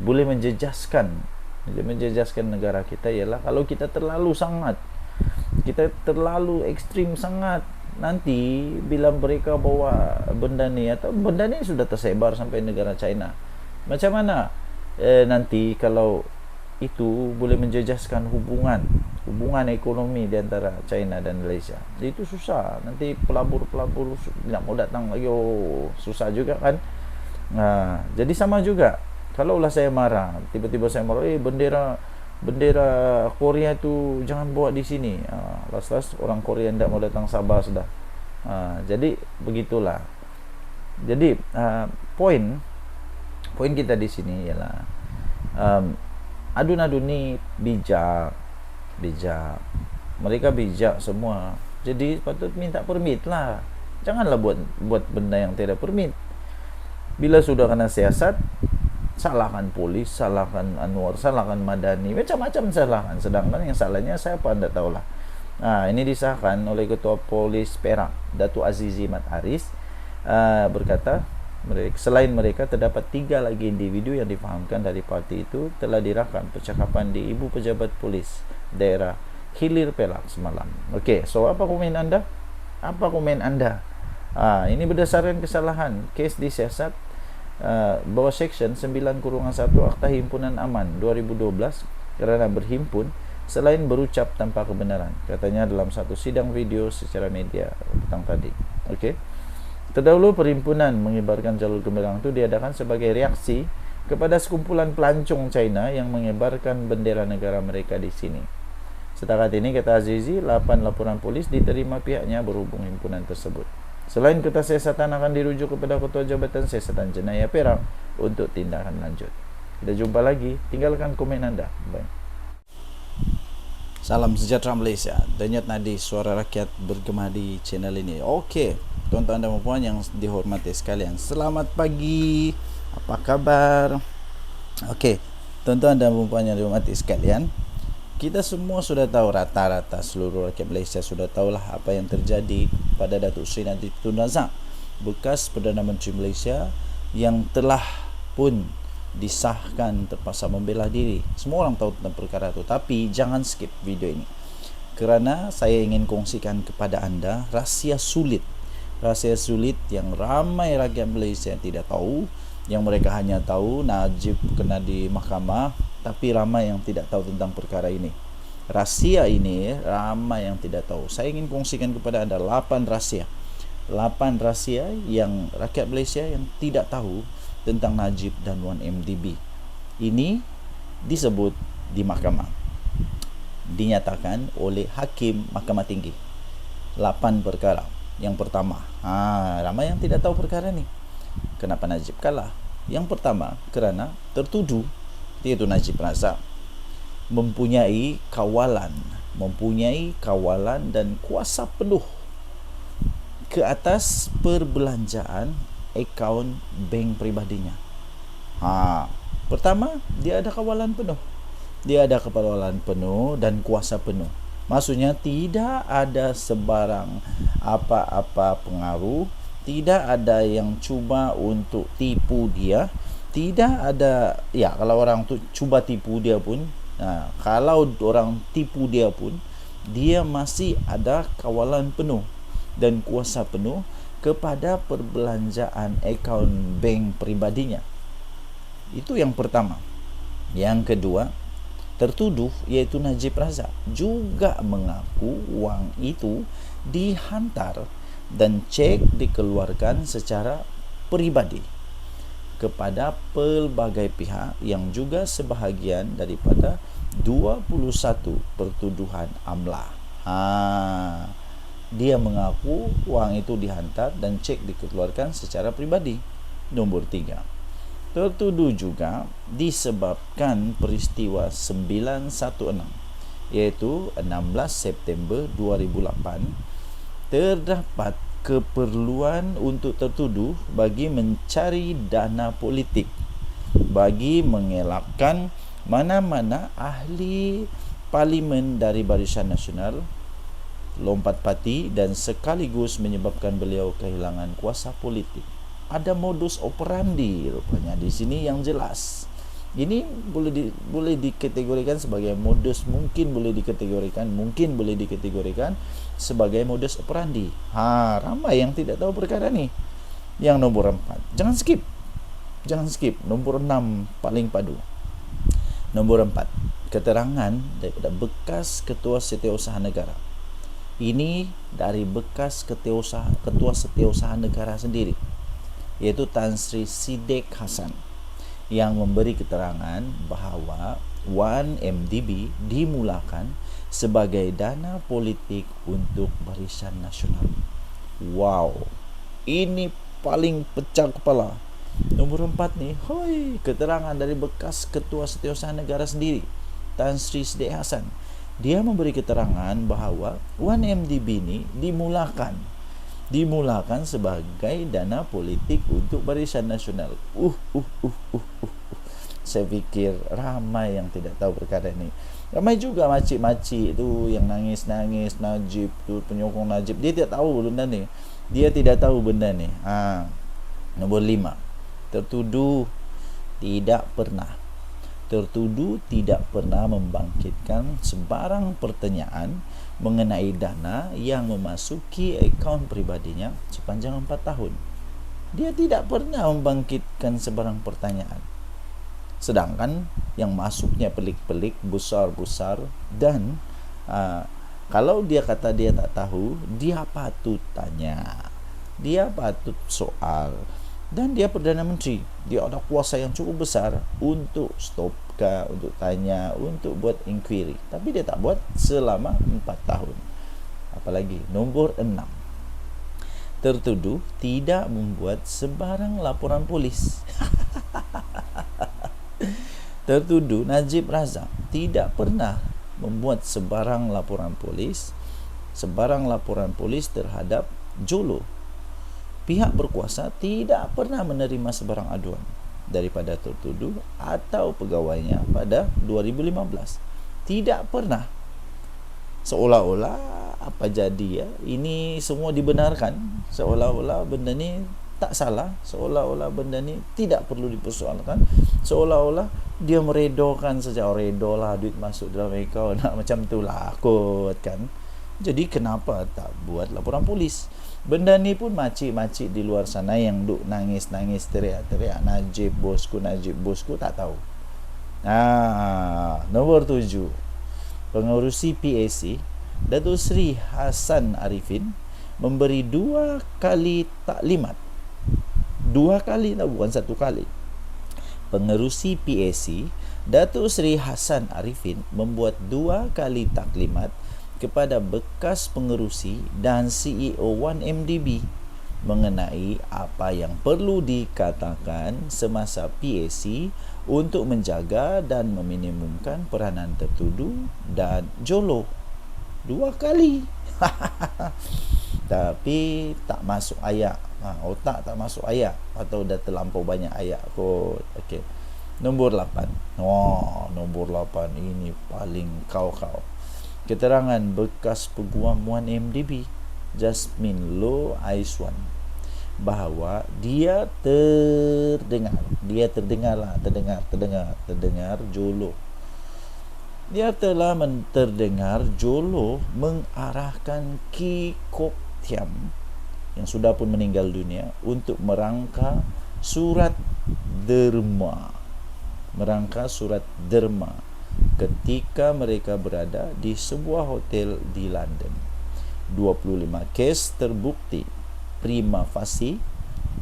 boleh menjejaskan negara kita ialah kalau kita terlalu ekstrim sangat. Nanti bila mereka bawa benda ni, atau benda ni sudah tersebar sampai negara China, macam mana nanti kalau itu boleh menjejaskan hubungan ekonomi di antara China dan Malaysia? Itu susah. Nanti pelabur nak mau datang lagi, susah juga kan. Jadi sama juga, kalaulah saya marah, tiba-tiba saya marah, bendera Korea tu jangan bawa di sini. Last orang Korea tidak mau datang Sabah sudah. Jadi begitulah. Jadi poin kita di sini ialah adun-adun ni bijak. Mereka bijak semua. Jadi patut minta permit lah. Janganlah buat benda yang tidak permit. Bila sudah kena siasat, salahkan polis, salahkan Anwar, salahkan Madani, macam-macam salahkan. Sedangkan yang salahnya saya anda tahulah. Ini disahkan oleh Ketua Polis Perak, Datuk Azizi Mat Aris, berkata selain mereka terdapat 3 lagi individu yang difahamkan dari parti itu telah dirakam percakapan di Ibu Pejabat Polis Daerah Hilir Perak semalam. Okey, so apa komen anda? Ini berdasarkan kesalahan kes disiasat bawah Seksyen 9-1 Akta Himpunan Aman 2012 kerana berhimpun selain berucap tanpa kebenaran, katanya dalam satu sidang video secara media petang tadi. Okey. Terdahulu perhimpunan mengibarkan jalur gemilang itu diadakan sebagai reaksi kepada sekumpulan pelancong China yang mengibarkan bendera negara mereka di sini. Setakat ini, kata Azizi, 8 laporan polis diterima pihaknya berhubung himpunan tersebut. Selain kertas siasatan akan dirujuk kepada Ketua Jabatan Siasatan Jenayah Perak untuk tindakan lanjut. Kita jumpa lagi. Tinggalkan komen anda. Bye. Salam sejahtera Malaysia. Denyut nadi suara rakyat bergema di channel ini. Okey, tuan-tuan dan puan yang dihormati sekalian, selamat pagi. Apa kabar? Okey, tuan-tuan dan puan yang dihormati sekalian, kita semua sudah tahu, rata-rata seluruh rakyat Malaysia sudah tahulah apa yang terjadi pada Datuk Seri Najib Tun Razak, bekas Perdana Menteri Malaysia yang telah pun disahkan terpaksa membela diri. Semua orang tahu tentang perkara itu, tapi jangan skip video ini kerana saya ingin kongsikan kepada anda rahsia sulit yang ramai rakyat Malaysia tidak tahu, yang mereka hanya tahu Najib kena di mahkamah, tapi ramai yang tidak tahu tentang perkara ini. Rahsia ini ramai yang tidak tahu. Saya ingin kongsikan kepada anda 8 rahsia yang rakyat Malaysia yang tidak tahu tentang Najib dan 1MDB. Ini disebut di mahkamah, dinyatakan oleh Hakim Mahkamah Tinggi. 8 perkara. Yang pertama, ramai yang tidak tahu perkara ni. Kenapa Najib kalah? Yang pertama, kerana tertuduh, iaitu Najib Razak, mempunyai kawalan dan kuasa penuh ke atas perbelanjaan akaun bank pribadinya. Pertama, dia ada kawalan penuh. Dan kuasa penuh. Maksudnya tidak ada sebarang apa-apa pengaruh, tidak ada yang cuba untuk tipu dia, tidak ada, ya kalau orang tu cuba tipu dia pun, dia masih ada kawalan penuh dan kuasa penuh kepada perbelanjaan akaun bank pribadinya. Itu yang pertama. Yang kedua, tertuduh iaitu Najib Razak juga mengaku wang itu dihantar dan cek dikeluarkan secara peribadi kepada pelbagai pihak yang juga sebahagian daripada 21 pertuduhan amlah. Dia mengaku wang itu dihantar dan cek dikeluarkan secara peribadi. Nombor 3, tertuduh juga disebabkan peristiwa 916, iaitu 16 September 2008, terdapat keperluan untuk tertuduh bagi mencari dana politik, bagi mengelakkan mana-mana ahli parlimen dari Barisan Nasional lompat parti dan sekaligus menyebabkan beliau kehilangan kuasa politik. Ada modus operandi rupanya di sini yang jelas. Ini boleh dikategorikan sebagai modus, mungkin boleh dikategorikan sebagai modus operandi. Ramai yang tidak tahu perkara ni. Yang nombor 4, jangan skip. Nombor 6 paling padu. Nombor 4, keterangan daripada bekas Ketua Setiausaha Negara. Ini dari bekas Ketua Setiausaha Negara sendiri, iaitu Tan Sri Sidek Hasan, yang memberi keterangan bahawa 1MDB dimulakan sebagai dana politik untuk Barisan Nasional. Wow, ini paling pecah kepala. Nombor 4 ni, keterangan dari bekas Ketua Setiausaha Negara sendiri, Tan Sri Sidek Hasan. Dia memberi keterangan bahawa 1MDB ni dimulakan sebagai dana politik untuk Barisan Nasional. Saya fikir ramai yang tidak tahu perkara ini. Ramai juga makcik-makcik tu yang nangis-nangis Najib tu, penyokong Najib. Dia tidak tahu benda ni. Nombor 5, tertuduh tidak pernah membangkitkan sebarang pertanyaan mengenai dana yang memasuki akaun pribadinya sepanjang 4 tahun. Dia tidak pernah membangkitkan sebarang pertanyaan. Sedangkan yang masuknya pelik-pelik, besar-besar, dan kalau dia kata dia tak tahu, dia patut tanya, dia patut soal. Dan dia Perdana Menteri, dia ada kuasa yang cukup besar untuk stop, untuk tanya, untuk buat inquiry. Tapi dia tak buat selama 4 tahun. Apalagi nombor 6, tertuduh tidak membuat sebarang laporan polis. Tertuduh Najib Razak tidak pernah membuat sebarang laporan polis terhadap Jolo. Pihak berkuasa tidak pernah menerima sebarang aduan daripada tertuduh atau pegawainya pada 2015. Tidak pernah. Seolah-olah apa jadi ya? Ini semua dibenarkan. Seolah-olah benda ni tak salah, seolah-olah benda ni tidak perlu dipersoalkan, seolah-olah dia meredokan saja. Redo lah, duit masuk dalam account, macam tu lah kot kan. Jadi kenapa tak buat laporan polis? Benda ni pun makcik-makcik di luar sana yang duk nangis-nangis, teriak-teriak, Najib bosku, tak tahu. Nombor 7, pengerusi PAC Datuk Seri Hassan Arifin memberi 2 kali taklimat. 2 kali tak, bukan 1 kali. Pengerusi PAC Datuk Seri Hassan Arifin membuat 2 kali taklimat kepada bekas pengerusi dan CEO 1MDB mengenai apa yang perlu dikatakan semasa PAC untuk menjaga dan meminimumkan peranan tertuduh dan jolo. 2 kali. Tapi tak masuk ayat. Otak tak masuk ayat, atau dah terlampau banyak ayat kot. Okey. Nombor 8. Nombor 8 ini paling kau. Keterangan bekas peguam 1MDB Jasmine Loh Aiswan bahawa dia terdengar jolo. Dia telah terdengar jolo mengarahkan Ki Kok Thiam yang sudah pun meninggal dunia untuk merangka surat derma ketika mereka berada di sebuah hotel di London. 25 kes terbukti prima facie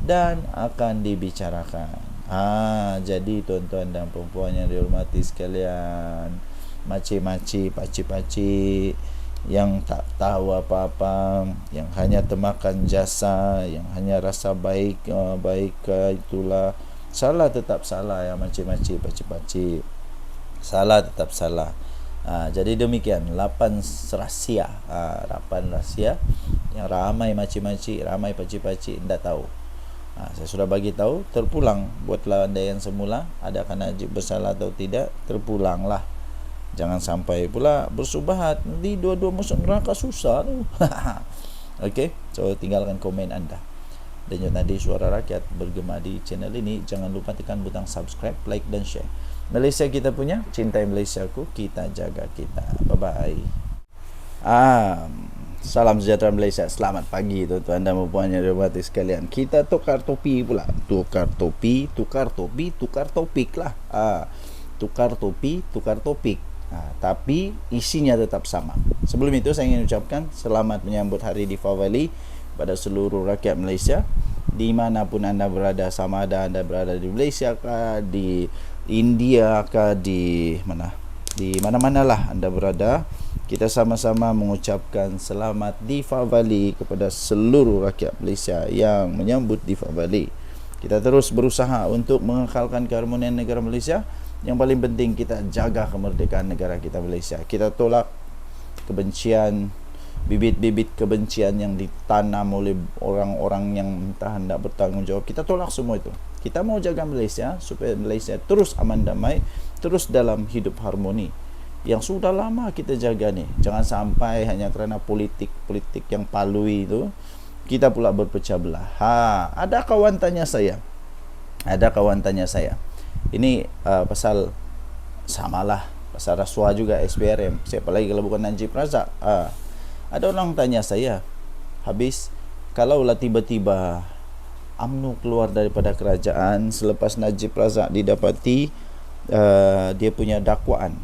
dan akan dibicarakan. Jadi tuan-tuan dan puan-puan yang dihormati sekalian, makcik-makcik, pakcik-pakcik yang tak tahu apa-apa, yang hanya termakan jasa, yang hanya rasa baik, itulah salah, tetap salah ya makcik-makcik, pakcik-pakcik. Salah tetap salah. Jadi demikian 8 rahsia, 8 rahsia yang ramai makcik-makcik, ramai pakcik-pakcik tidak tahu. Saya sudah bagi tahu, terpulang buatlah andaian semula, adakah Najib bersalah atau tidak, terpulanglah. Jangan sampai pula bersubahat, nanti dua-dua masuk neraka, susah tu. Okey, so tinggalkan komen anda. Denyut nadi suara rakyat bergema di channel ini. Jangan lupa tekan butang subscribe, like dan share. Malaysia kita punya, cintai Malaysiaku, kita jaga kita. Bye-bye. Salam sejahtera Malaysia. Selamat pagi tuan-tuan dan puan yang dihormati sekalian. Kita tukar topi pula. Tukar topik lah. Tukar topik. Tapi isinya tetap sama. Sebelum itu saya ingin ucapkan selamat menyambut Hari Deepavali pada seluruh rakyat Malaysia, di manapun anda berada, sama ada anda berada di Malaysia kah, di India kah, di mana-manalah anda berada, kita sama-sama mengucapkan selamat Deepavali kepada seluruh rakyat Malaysia yang menyambut Deepavali. Kita terus berusaha untuk mengekalkan keharmonian negara Malaysia. Yang paling penting, kita jaga kemerdekaan negara kita Malaysia. Kita tolak kebencian, bibit-bibit kebencian yang ditanam oleh orang-orang yang entah hendak bertanggung jawab. Kita tolak semua itu. Kita mau jaga Malaysia supaya Malaysia terus aman damai, terus dalam hidup harmoni. Yang sudah lama kita jaga nih. Jangan sampai hanya kerana politik yang palui itu kita pula berpecah belah. Ada kawan tanya saya. Ini pasal samalah, pasal rasuah juga SPRM. Siapa lagi kalau bukan Najib Razak? Ada orang tanya saya, habis kalaulah tiba-tiba UMNO keluar daripada kerajaan selepas Najib Razak didapati dia punya dakwaan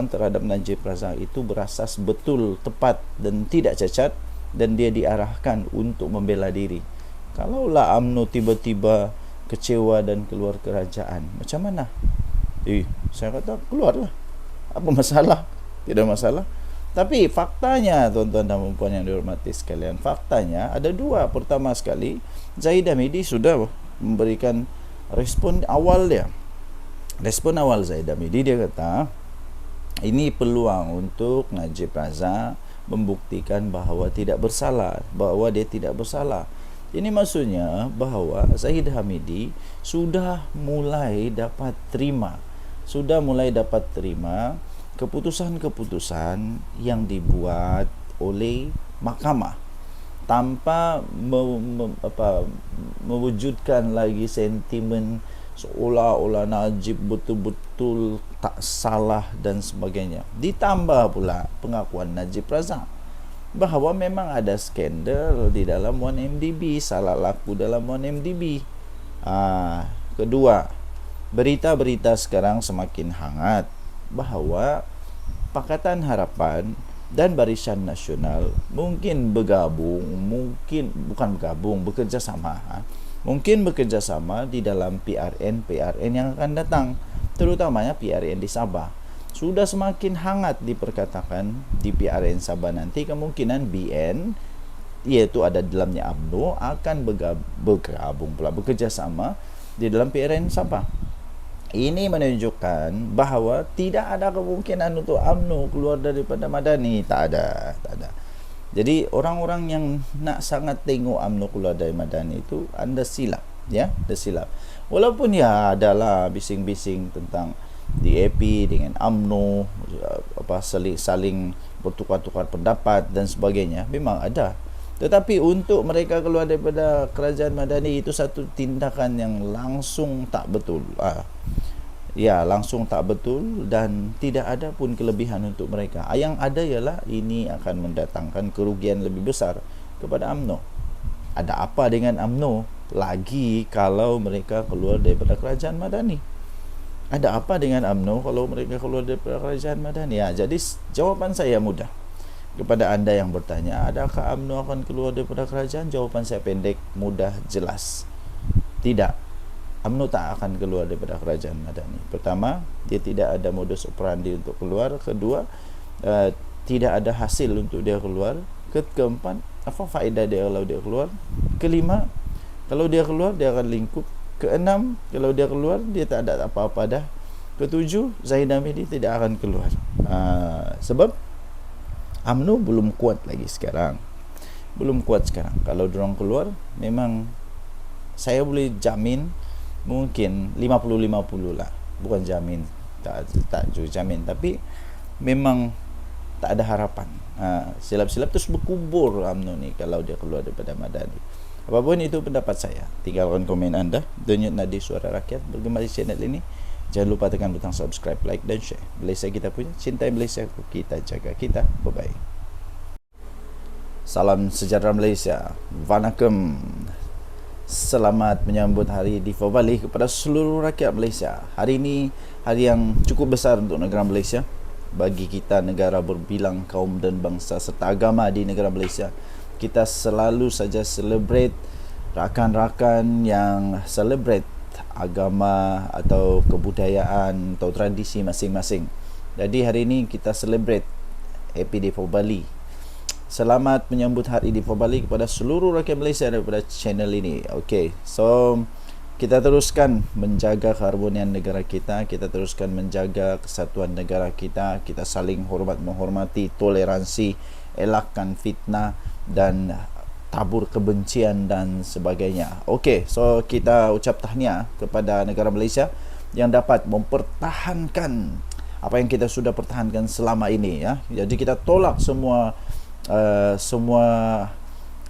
terhadap Najib Razak itu berasas betul, tepat dan tidak cacat, dan dia diarahkan untuk membela diri. Kalaulah UMNO tiba-tiba kecewa dan keluar kerajaan, macam mana? Saya kata keluarlah, apa masalah? Tidak masalah. Tapi faktanya tuan-tuan dan puan yang dihormati sekalian, faktanya ada dua. Pertama sekali, Zahid Hamidi sudah memberikan respon awal dia. Respon awal Zahid Hamidi, dia kata ini peluang untuk Najib Razak membuktikan bahawa dia tidak bersalah. Ini maksudnya bahawa Zahid Hamidi sudah mulai dapat terima keputusan-keputusan yang dibuat oleh mahkamah. tanpa mewujudkan lagi sentimen seolah-olah Najib betul-betul tak salah dan sebagainya. Ditambah pula pengakuan Najib Razak bahawa memang ada skandal di dalam 1MDB, salah laku dalam 1MDB. Kedua, berita-berita sekarang semakin hangat bahawa Pakatan Harapan dan Barisan Nasional mungkin bekerjasama di dalam PRN yang akan datang, terutamanya PRN di Sabah. Sudah semakin hangat diperkatakan di PRN Sabah nanti kemungkinan BN, iaitu ada dalamnya UMNO, akan bekerjasama di dalam PRN Sabah. Ini menunjukkan bahawa tidak ada kemungkinan untuk UMNO keluar daripada Madani. Tak ada. Jadi orang-orang yang nak sangat tengok UMNO keluar dari Madani itu anda silap, ya, anda silap. Walaupun ya adalah bising-bising tentang DAP dengan UMNO, saling bertukar-tukar pendapat dan sebagainya, memang ada. Tetapi untuk mereka keluar daripada kerajaan Madani itu satu tindakan yang langsung tak betul. Langsung tak betul dan tidak ada pun kelebihan untuk mereka. Yang ada ialah ini akan mendatangkan kerugian lebih besar kepada UMNO. Ada apa dengan UMNO lagi kalau mereka keluar daripada kerajaan Madani? Ada apa dengan UMNO kalau mereka keluar daripada kerajaan Madani? Jadi jawapan saya mudah. Kepada anda yang bertanya, adakah UMNO akan keluar daripada kerajaan? Jawapan saya pendek, mudah, jelas. Tidak. UMNO tak akan keluar daripada kerajaan Madani. Pertama, dia tidak ada modus operandi untuk keluar. Kedua, tidak ada hasil untuk dia keluar. Keempat, apa faedah dia kalau dia keluar? Kelima, kalau dia keluar, dia akan lingkup. Keenam, kalau dia keluar, dia tak ada apa-apa dah. Ketujuh, Zahid Hamidi tidak akan keluar. Sebab UMNO belum kuat lagi sekarang. Kalau diorang keluar, memang saya boleh jamin mungkin 50-50 lah. Bukan jamin, tak juga jamin, tapi memang tak ada harapan. Silap-silap terus berkubur UMNO ni kalau dia keluar daripada Madani. Apapun itu pendapat saya, tinggalkan komen anda. Denyut Nadi Suara Rakyat bergema di channel ini. Jangan lupa tekan butang subscribe, like dan share. Malaysia kita punya, cintai Malaysia, kita jaga kita. Bye-bye. Salam sejahtera Malaysia. Vanakkam. Selamat menyambut Hari Deepavali kepada seluruh rakyat Malaysia. Hari ini hari yang cukup besar untuk negara Malaysia. Bagi kita, negara berbilang kaum dan bangsa serta agama di negara Malaysia, kita selalu saja celebrate rakan-rakan yang celebrate agama atau kebudayaan atau tradisi masing-masing. Jadi hari ini kita celebrate Happy Deepavali. Selamat menyambut Hari Deepavali kepada seluruh rakyat Malaysia daripada channel ini. Okay, so kita teruskan menjaga keharmonian negara kita, kita teruskan menjaga kesatuan negara kita, kita saling menghormati, toleransi, elakkan fitnah dan tabur kebencian dan sebagainya. Okey, so kita ucap tahniah kepada negara Malaysia yang dapat mempertahankan apa yang kita sudah pertahankan selama ini, ya. Jadi kita tolak semua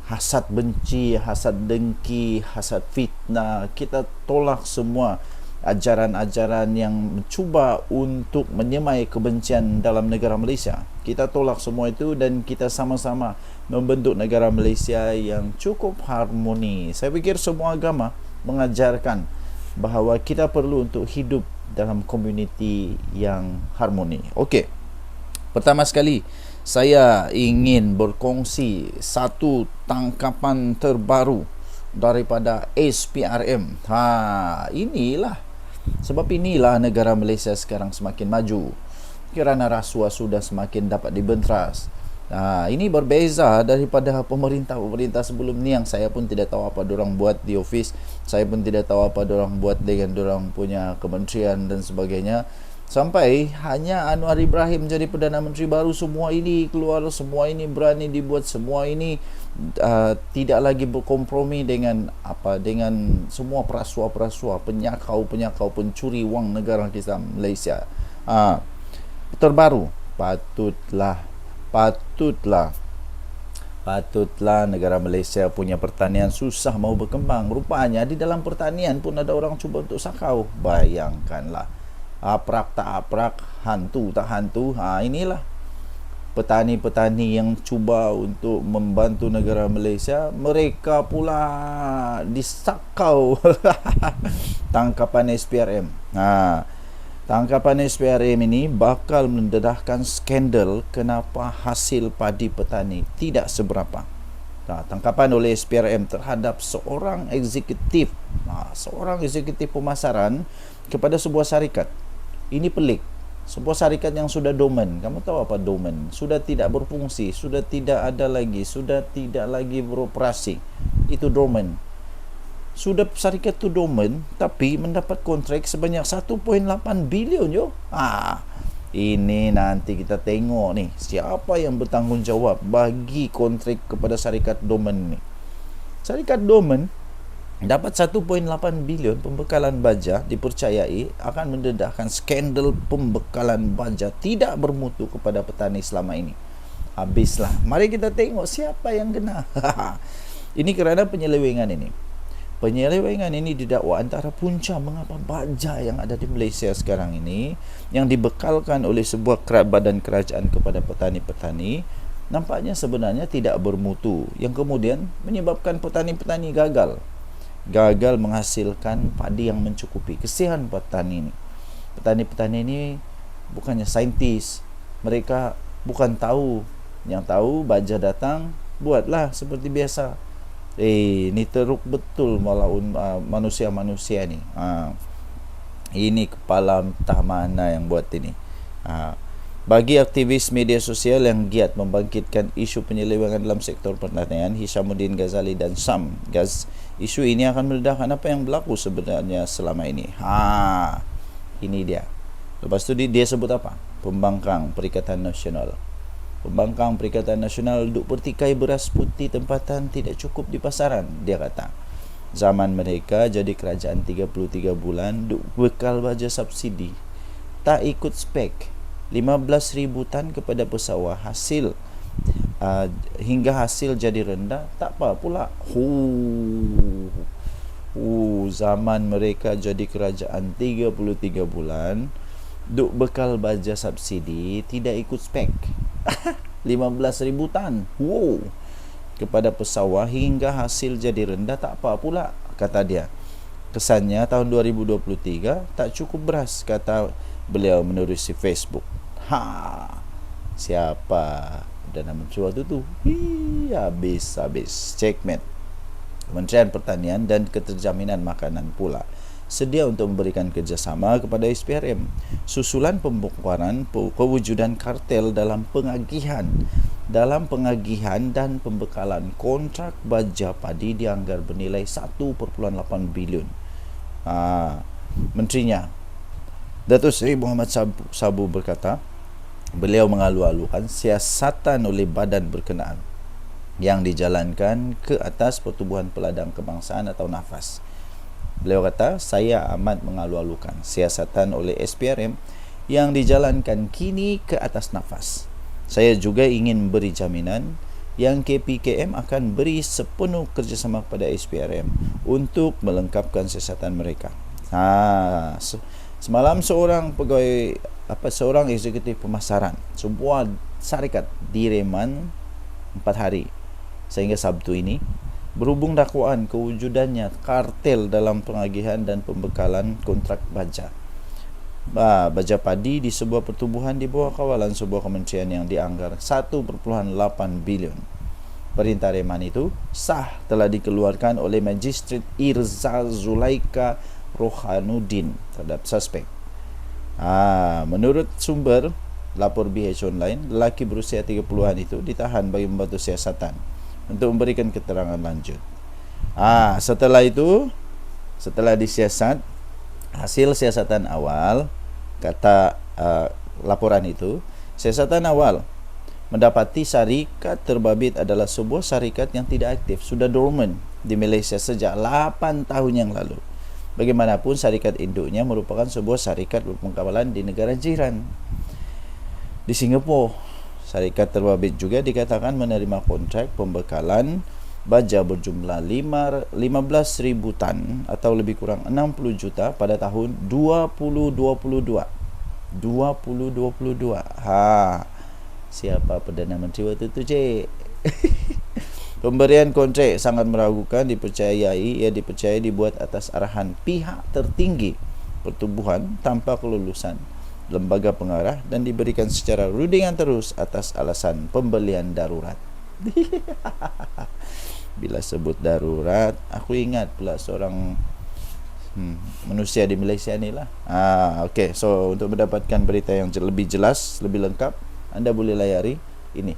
hasad benci, hasad dengki, hasad fitnah. Kita tolak semua ajaran-ajaran yang mencuba untuk menyemai kebencian dalam negara Malaysia. Kita tolak semua itu dan kita sama-sama membentuk negara Malaysia yang cukup harmoni. Saya fikir semua agama mengajarkan bahawa kita perlu untuk hidup dalam komuniti yang harmoni. Okey. Pertama sekali, saya ingin berkongsi satu tangkapan terbaru daripada SPRM. Sebab inilah negara Malaysia sekarang semakin maju kerana rasuah sudah semakin dapat dibenteras. Ini berbeza daripada pemerintah sebelum ni yang saya pun tidak tahu apa diorang buat di office. Saya pun tidak tahu apa diorang buat dengan diorang punya kementerian dan sebagainya. Sampai hanya Anwar Ibrahim jadi Perdana Menteri baru, semua ini keluar, semua ini berani dibuat, semua ini tidak lagi berkompromi dengan semua perasuah-perasuah, penyakau, pencuri wang negara kita Malaysia. Terbaru, patutlah Patutlah negara Malaysia punya pertanian susah mau berkembang. Rupanya di dalam pertanian pun ada orang cuba untuk sakau. Bayangkanlah. Aprak tak aprak, hantu tak hantu. Inilah petani-petani yang cuba untuk membantu negara Malaysia. Mereka pula disakau. Tangkapan SPRM. Tangkapan SPRM ini bakal mendedahkan skandal kenapa hasil padi petani tidak seberapa. Tangkapan oleh SPRM terhadap seorang eksekutif pemasaran kepada sebuah syarikat. Ini pelik. Sebuah syarikat yang sudah dormant. Kamu tahu apa dormant? Sudah tidak berfungsi, sudah tidak ada lagi, sudah tidak lagi beroperasi. Itu dormant. Sudah syarikat tu dormant tapi mendapat kontrak sebanyak 1.8 bilion yo. Ini nanti kita tengok nih siapa yang bertanggungjawab bagi kontrak kepada syarikat dormant ni. Syarikat dormant dapat 1.8 bilion pembekalan baja, dipercayai akan mendedahkan skandal pembekalan baja tidak bermutu kepada petani selama ini. Habislah. Mari kita tengok siapa yang kena. Ini kerana penyelewengan ini. Penyelewengan ini didakwa antara punca mengapa baja yang ada di Malaysia sekarang ini yang dibekalkan oleh sebuah badan kerajaan kepada petani-petani nampaknya sebenarnya tidak bermutu, yang kemudian menyebabkan petani-petani gagal menghasilkan padi yang mencukupi. Kesian petani ini. Petani-petani ini bukannya saintis, mereka bukan tahu. Yang tahu baja datang, buatlah seperti biasa. Ni teruk betul malaun manusia-manusia ni. Ini kepala entah mana yang buat ini. Bagi aktivis media sosial yang giat membangkitkan isu penyelewengan dalam sektor pertanian, Hishamuddin Ghazali dan Sam Gaz, isu ini akan meledakkan apa yang berlaku sebenarnya selama ini. Ini dia. Lepas tu dia sebut apa? Pembangkang Perikatan Nasional. Pembangkang Perikatan Nasional duk pertikai beras putih tempatan tidak cukup di pasaran, dia kata. Zaman mereka jadi kerajaan 33 bulan duk bekal baja subsidi. Tak ikut spek. 15,000 tan kepada pesawah, hasil hingga hasil jadi rendah, tak apa pula. Zaman mereka jadi kerajaan 33 bulan duk bekal baja subsidi tidak ikut spek. 15,000 tan kepada pesawah hingga hasil jadi rendah, tak apa pula, kata dia. Kesannya tahun 2023 tak cukup beras, kata beliau menerusi Facebook. Siapa Perdana Menteri waktu tu? Habis checkmate. Kementerian Pertanian dan Keterjaminan Makanan pula sedia untuk memberikan kerjasama kepada SPRM susulan pembongkaran kewujudan kartel dalam pengagihan dan pembekalan kontrak baja padi dianggar bernilai 1.8 bilion. Menterinya Datuk Seri Muhammad Sabu berkata, beliau mengalu-alukan siasatan oleh badan berkenaan yang dijalankan ke atas Pertubuhan Peladang Kebangsaan atau NAFAS. Beliau kata, saya amat mengalu-alukan siasatan oleh SPRM yang dijalankan kini ke atas NAFAS. Saya juga ingin beri jaminan yang KPKM akan beri sepenuh kerjasama kepada SPRM untuk melengkapkan siasatan mereka. Semalam seorang eksekutif pemasaran sebuah syarikat direman 4 hari sehingga Sabtu ini berhubung dakwaan kewujudannya kartel dalam pengagihan dan pembekalan kontrak baja padi di sebuah pertubuhan di bawah kawalan sebuah kementerian yang dianggar 1.8 bilion. Perintah reman itu sah telah dikeluarkan oleh Magistrat Irza Zulaika Rohanuddin terhadap suspek. Menurut sumber lapor BH Online, lelaki berusia 30-an itu ditahan bagi membantu siasatan untuk memberikan keterangan lanjut. Setelah disiasat, hasil siasatan awal, kata laporan itu, siasatan awal mendapati syarikat terbabit adalah sebuah syarikat yang tidak aktif, sudah dormant di Malaysia sejak 8 tahun yang lalu. Bagaimanapun syarikat induknya merupakan sebuah syarikat berpengkawalan di negara jiran. Di Singapura, Syarikat terbabit juga dikatakan menerima kontrak pembekalan baja berjumlah 15.000 tan atau lebih kurang 60 juta pada tahun 2022. Siapa Perdana Menteri waktu itu, cik? Pemberian kontrak sangat meragukan, ia dipercayai dibuat atas arahan pihak tertinggi pertubuhan tanpa kelulusan lembaga pengarah dan diberikan secara rundingan terus atas alasan pembelian darurat. Bila sebut darurat, aku ingat pula seorang manusia di Malaysia ni lah. Okay, so untuk mendapatkan berita yang lebih jelas, lebih lengkap, anda boleh layari ini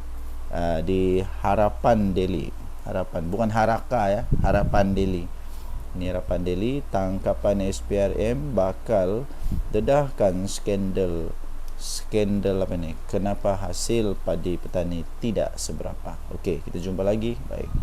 di Harapan Daily. Bukan Haraka ya, Harapan Daily. Ini Harapan Daily, tangkapan SPRM bakal dedahkan skandal apa ni? Kenapa hasil padi petani tidak seberapa. Okey, kita jumpa lagi. Baik.